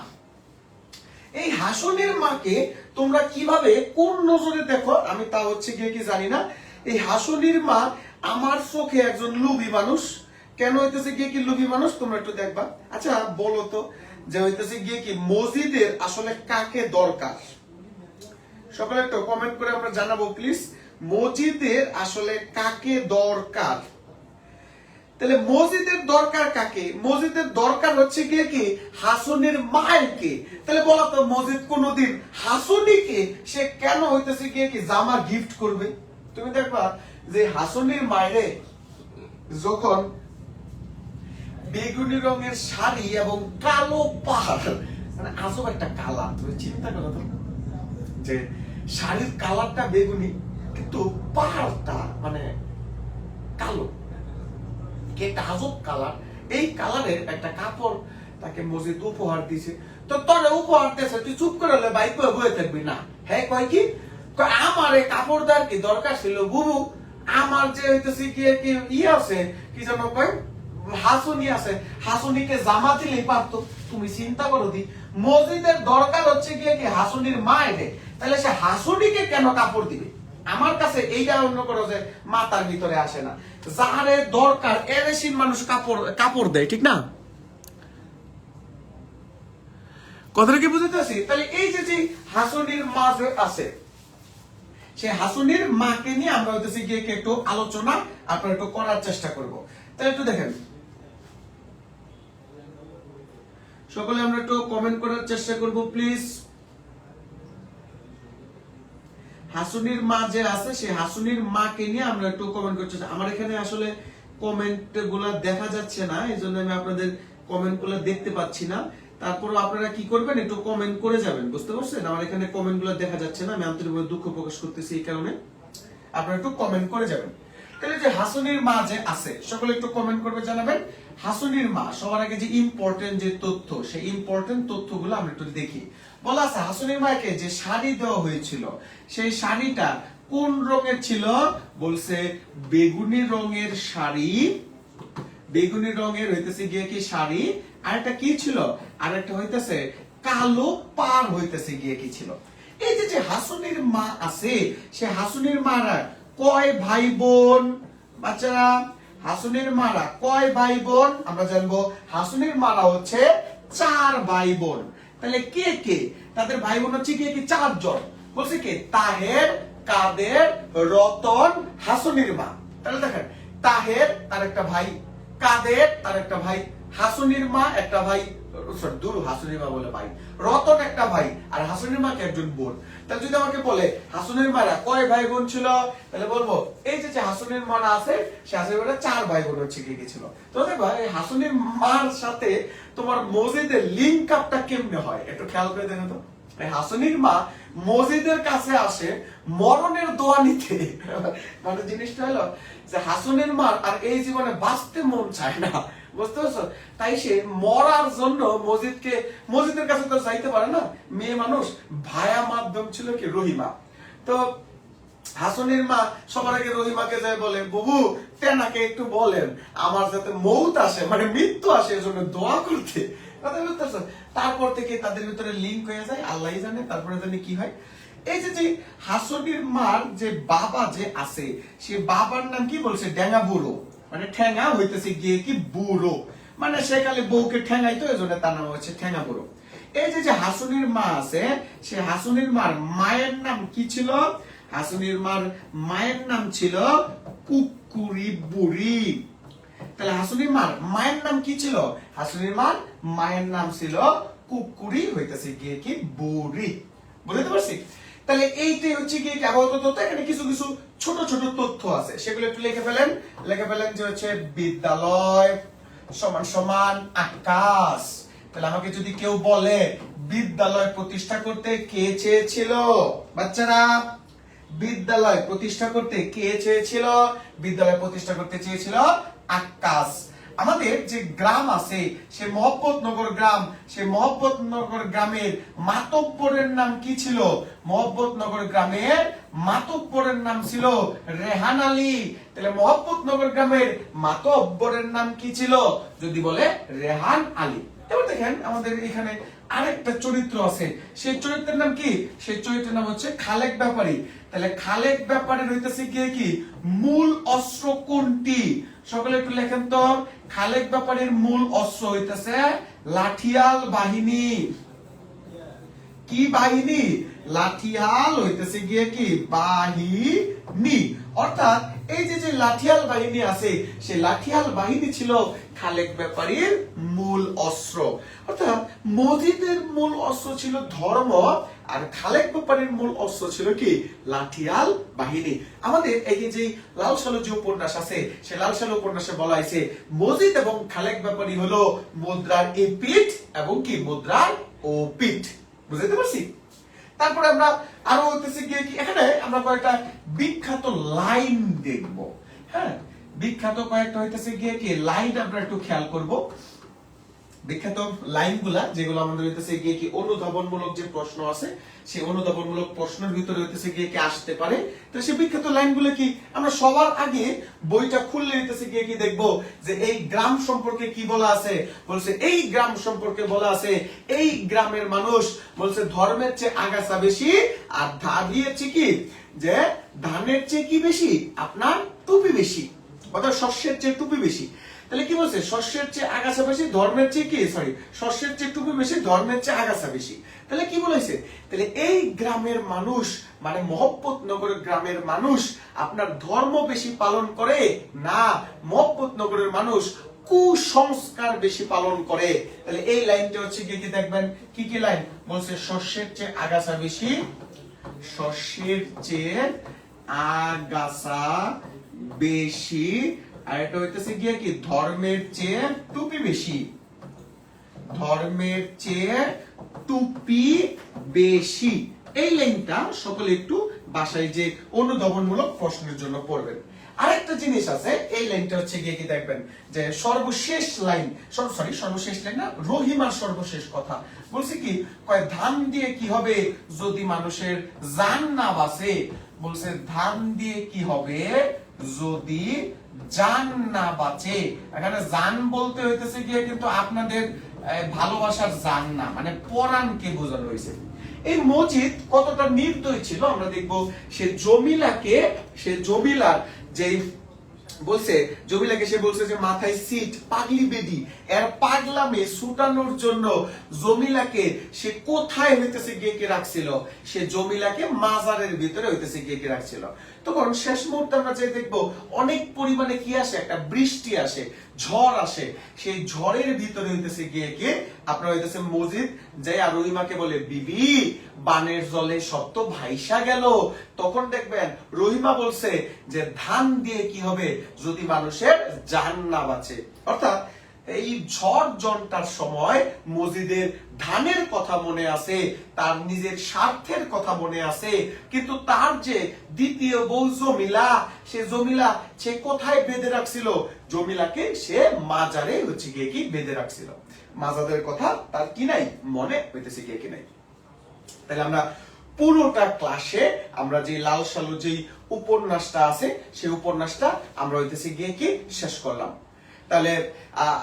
এই হাসনের মাকে তোমরা কিভাবে কোন নজরে দেখো আমি তা হচ্ছে গিয়ে কি জানি না। এই হাসনের মা আমার চোখে একজন লোভী মানুষ। কেন হইতেছে গিয়ে কি লোভী মানুষ তোমরা একটু দেখবা। আচ্ছা বলো তো, যে হইতেছে গিয়ে কি মসজিদের আসলে কাকে দরকার? সকলে একটু কমেন্ট করে আমরা জানাবো প্লিজ, মসজিদের আসলে কাকে দরকার? তাহলে মসজিদের দরকার কাকে? মসজিদের দরকার হচ্ছে গিয়ে কি হাসনের মায়েরকে। তাহলে বলো তো, মসজিদ কোনদিন হাসনিকে সে কেন হইতেছে গিয়ে কি জামা গিফট করবে? তুমি দেখবা যে হাসনের মায়েরে যখন বেগুনি রঙের শাড়ি এবং কালো পাড়, মানে আজব একটা কালার, তুমি চিন্তা করো তো, যে শাড়ির কালারটা বেগুনি কিন্তু পাড়টা মানে কালো, একটা আজব কালার। এই কালারের একটা কাপড় তাকে মসজিদ উপহার দিছে। তো তোরে উপহার দিয়েছে, তুই চুপ করে বাইক বয়ে থাকবি না? হ্যাঁ কয় কি, আমার এই কাপড় দেওয়ার কি দরকার ছিল বুবু? আমার যে হইতেছে কি ইয়ে আছে, কি যেন কয় হাসুনি আছে, হাসুনিকে জামা দিলেই পারতো। তুমি চিন্তা করো দি, মসজিদের দরকার হচ্ছে গিয়ে কি হাসুনির মা এনে, তাহলে সে হাসুনিকে কেন কাপড় দিবে? আমার কাছে এইটা অন্য করো যে মাথার ভিতরে আসে না। যারে দরকার এরেসিন মানুষ কাপড় দেয়, ঠিক না? কথাটা কি বুঝতে পারছি? তাহলে এই যে হাসুনির মা যে আছে, সেই হাসুনির মাকে নিয়ে আমরা হইতেছি গিয়ে একটু আলোচনা আপনারা একটু করার চেষ্টা করব। তাহলে একটু দেখেন, সকলে আমরা একটু কমেন্ট করার চেষ্টা করব প্লিজ। হাসুনির মা যে আছে, সেই হাসুনির মাকে নিয়ে আমরা একটু কমেন্ট করছি। আমার এখানে আসলে কমেন্ট গুলা দেখা যাচ্ছে না, এই জন্য আমি আপনাদের কমেন্ট গুলা দেখতে পাচ্ছি না। তারপরও আপনারা কি করবেন, একটু কমেন্ট করে যাবেন, বুঝতে পারছেন? আমার এখানে কমেন্ট গুলা দেখা যাচ্ছে না, আমি আন্তরিকভাবে দুঃখ প্রকাশ করতেছি এই কারণে। আপনারা একটু কমেন্ট করে যাবেন। তাহলে যে হাসুনির মা যে আছে, সকলে একটু কমেন্ট করবে, জানাবেন হাসুনির মা। সবার আগে যে ইম্পর্টেন্ট যে তথ্য, সেই ইম্পর্টেন্ট তথ্যগুলো আমরা একটু দেখি। বলা আছে হাসুনির মাকে যে শাড়ি দেওয়া হয়েছিল, সেই শাড়িটা কোন রঙের ছিল? বলছে বেগুনি রঙের শাড়ি। বেগুনি রঙের হইতেছে গিয়ে কি শাড়ি, আরেকটা কি ছিল? আরেকটা হইতেছে কালো পাড় হইতেছে গিয়ে কি ছিল। এই যে হাসুনির মা আছে, সে হাসুনির মারা কয় ভাই বোন? বাচ্চারা, হাসুনির মারা কয় ভাই বোন? আমরা জানবো হাসুনির মারা হচ্ছে 4 ভাই বোন। তাহলে কে কে তাদের ভাই বোন হচ্ছে কি 4 জন। বলছে কি তাহের, কাদের, রতন, হাসুনির মা। তাহলে দেখেন, তাহের তার একটা ভাই, কাদের তার একটা ভাই, হাসুনির মা একটা ভাই, হাসুনির মা বলে ভাই, রতন একটা ভাই, আর হাসুনির মাকে একজন বোন। তাহলে যদি আমাকে বলে হাসুনির মারা কয় ভাই বোন ছিল, তাহলে বলবো এই যে হাসুনির মারা আছে, সে হাসুনির মারা 4 ভাই বোন হচ্ছে কি ছিল। তো দেখবা এই হাসুনির মার সাথে তোমার মসজিদের লিংক আপটা কেমনে হয় একটু খেয়াল করে দেখো তো। হাসনের মা মজিদের কাছে আসে মরণের দোয়া নিতে। মানে জিনিসটা হলো যে হাসনের মা আর এই জীবনে বাঁচতে মন চায় না, বুঝতে পারছো? তাই সে মরার জন্য মজিদের কাছে তো যাইতে পারে না, মেয়ে মানুষ, ভায়া মাধ্যম ছিল কি রহিমা। তো হাসনের মা সবার আগে রহিমাকে যায় বলে, বুবু তেনাকে একটু বলেন আমার যাতে মৌত আসে, মানে মৃত্যু আসে, এজন্য দোয়া করতে। তারপর থেকে তাদের ভিতরে লিঙ্ক হয়ে যায়, আল্লাহ জানে তারপরে জানি কি হয়। এই যে হাসনের মার যে বাবা যে আছে, সে বাবার নাম কি বলছে, ড্যাঙ্গা বুড়ো, মানে ঠ্যাঙ্গা হইতেছে গিয়ে কি বুড়ো, মানে সে কালে বউকে ঠ্যাঙ্গাইতো, এজন্য তার নাম হচ্ছে ঠ্যাঙ্গা বুড়ো। এই যে হাসনের মা আছে, সে হাসনের মার মায়ের নাম কি ছিল? হাসনের মার মায়ের নাম ছিল কুকুরি বুড়ি। তাহলে হাসনের মার মায়ের নাম কি ছিল? হাসনের মার মায়ের নাম ছিল কুকুরি, হইতেছে গিয়ে কি বুড়ি। বুঝতে পারছি? তাহলে এইটাই হচ্ছে গিয়ে আপাতত তথ্য। এখানে কিছু কিছু ছোট ছোট তথ্য আছে, সেগুলো একটু লিখে ফেলেন। যে হচ্ছে বিদ্যালয় সমান সমান আকাশ। তাহলে আমাকে যদি কেউ বলে বিদ্যালয় প্রতিষ্ঠা করতে কে চেয়েছিল, বাচ্চারা বিদ্যালয় প্রতিষ্ঠা করতে কে চেয়েছিল? বিদ্যালয় প্রতিষ্ঠা করতে চেয়েছিল আকাশ। আমাদের যে গ্রাম আছে, সে মহব্বতনগর গ্রাম, সে মহব্বতনগর গ্রামের মাতব্বরের নাম কি ছিল? মহব্বতনগর গ্রামের মাতব্বরের নাম ছিল রেহান আলী। তাহলে মহব্বতনগর গ্রামের মাতব্বরের নাম কি ছিল? যদি বলে রেহান আলী। এবার দেখেন আমাদের এখানে আরেকটা চরিত্র আছে, সেই চরিত্রের নাম কি? সেই চরিত্রের নাম হচ্ছে খালেক ব্যাপারী। তাহলে খালেক ব্যাপারীর হইতেছে গিয়ে কি মূল অস্ত্র কোনটি? সকলে একটু লেখেন তো। খালেক ব্যাপারীর মূল অস্ত্র হইতেছে লাঠিয়াল বাহিনী। কি বাহিনী? লাঠিয়াল হইতেছে গিয়ে কি বাহিনী। অর্থাৎ এই যে লাঠিয়াল বাহিনী আছে, সেই লাঠিয়াল বাহিনী ছিল খালেক ব্যাপারীর মূল অস্ত্র। অর্থাৎ মজিদের মূল অস্ত্র ছিল ধর্ম, আর খালেক ব্যাপারীর মূল অস্ত্র ছিল কি লাঠিয়াল বাহিনী। আমাদের এই যে লাল সালু যে উপন্যাস আছে, সে লাল সালু উপন্যাসে বলা হয়েছে মজিদ এবং খালেক ব্যাপারী হলো মুদ্রার এই পিঠ এবং কি মুদ্রার ও পিঠ। বুঝতে পারছি? তারপরে আমরা আরো হইতেছে গিয়ে কি এখানে আমরা কয়েকটা বিখ্যাত লাইন দেখব। হ্যাঁ, বিখ্যাত কয়েকটা হইতেছে গিয়ে কি লাইন আমরা একটু খেয়াল করব। বিখ্যাত লাইনগুলা যেগুলো আমাদের হইতেছে গিয়ে কি অনুধাবনমূলক যে প্রশ্ন আছে, সেই অনুধাবনমূলক প্রশ্নের ভিতরে হইতেছে গিয়ে কি আসতে পারে। তো সেই বিখ্যাত লাইনগুলো কি আমরা সবার আগে বইটা খুললে হইতেছে গিয়ে কি দেখবো যে এই গ্রাম সম্পর্কে কি বলা আছে। বলছে এই গ্রাম সম্পর্কে বলা আছে এই গ্রামের মানুষ বলছে ধর্মের চেয়ে আগাছা বেশি, আর ধানের চেয়ে কি যে ধানের চেয়ে কি বেশি, আপনার টুপি বেশি, অর্থাৎ শস্যের চেয়ে টুপি বেশি। তাহলে কি বলছে? শস্যের চেয়ে আগাছা বেশি, ধর্মের চেয়ে কি শস্যের চেয়ে টুপি বেশি, ধর্মের চেয়ে আগাছা বেশি। তাহলে কি বলেছে? তাহলে এই গ্রামের মানুষ মানে মহব্বতনগরের গ্রামের মানুষ আপনার ধর্ম বেশি পালন করে না, মহব্বতনগরের মানুষ কুসংস্কার বেশি পালন করে। তাহলে এই লাইনটা হচ্ছে কি দেখবেন কি কি লাইন বলছে? শস্যের চেয়ে আগাছা বেশি, শস্যের চেয়ে আগাছা বেশি, আর এটা হইতেছে গিয়ে কি ধর্মের চেয়ে টুপি বেশি, ধর্মের চেয়ে টুপি বেশি। এই লাইনটা সকলে একটু বাসায় যে অনুধাবনমূলক প্রশ্নের জন্য পড়বেন। আরেকটা জিনিস আছে, এই লাইনটা হচ্ছে গিয়ে কি দেখবেন যে সর্বশেষ লাইন, সর্বশেষ লাইন না, রহিমার সর্বশেষ কথা বলছে কি কয় ধান দিয়ে কি হবে যদি মানুষের জান না বাঁচে। বলছে ধান দিয়ে কি হবে যদি জান না বাঁচে। এখানে জান বলতে হইতেছে গিয়ে কিন্তু আপনাদের ভালোবাসার জান না, মানে পরাণকে বোঝানো হয়েছে। এই মজিদ কতটা নির্দয় ছিল আমরা দেখবো। সে জমিলার যে বলছে, জমিলাকে সে বলছে যে মাথায় সিট পাগলি বেডি, এর পাগলামে ছুটানোর জন্য জমিলাকে সে কোথায় হইতেছে গিয়ে কি রাখছিল? সে জমিলাকে মাজারের ভিতরে হইতেছে গিয়ে কি রাখছিল। তখন শেষ মুহূর্তে আমরা যে দেখবো অনেক পরিমাণে কি আসে, একটা বৃষ্টি আসে, ঝড় আসে। সেই ঝড়ের ভিতরে হইতেছে গিয়ে কি আপনার হইতেছে মজিদ যাই আর রহিমাকে বলে বিবি বানের জলে সব তো ভাইসা গেল। তখন দেখবেন রহিমা বলছে যে ধান দিয়ে কি হবে যদি মানুষের জান না বাঁচে। অর্থাৎ এই ঝড় জনটার সময় মজিদের ধানের কথা মনে আছে, তার নিজের স্বার্থের কথা মনে আছে, কিন্তু তার যে দ্বিতীয় বউ জমিলা, সে কোথায় বেঁধে রাখছিল? জমিলাকে সে মাজারে হচ্ছে গিয়ে কি বেঁধে রাখছিল। মাজাদের কথা তার কি নাই মনে হইতেছে গিয়ে কি নাই। তাহলে আমরা পুরোটা ক্লাসে আমরা যে লাল সালু যে উপন্যাসটা আছে সেই উপন্যাসটা আমরা হইতেছে গিয়ে কি শেষ করলাম। তাহলে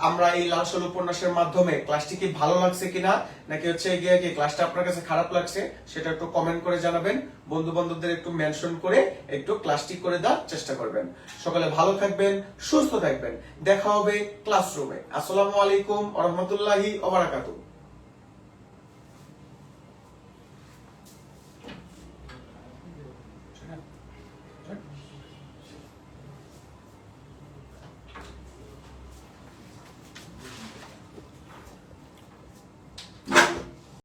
আমরা এই লাল সালু উপন্যাসের মাধ্যমে ক্লাসটি কি ভালো লাগছে কিনা, নাকি হচ্ছে গিয়ে কি ক্লাসটা আপনার কাছে খারাপ লাগছে সেটা একটু কমেন্ট করে জানাবেন। বন্ধু বান্ধবদের একটু মেনশন করে একটু ক্লাসটি করে দেওয়ার চেষ্টা করবেন। সকালে ভালো থাকবেন, সুস্থ থাকবেন। দেখা হবে ক্লাসরুমে। আসসালামু আলাইকুম ওয়া রাহমাতুল্লাহি ওয়া বারাকাতুহু।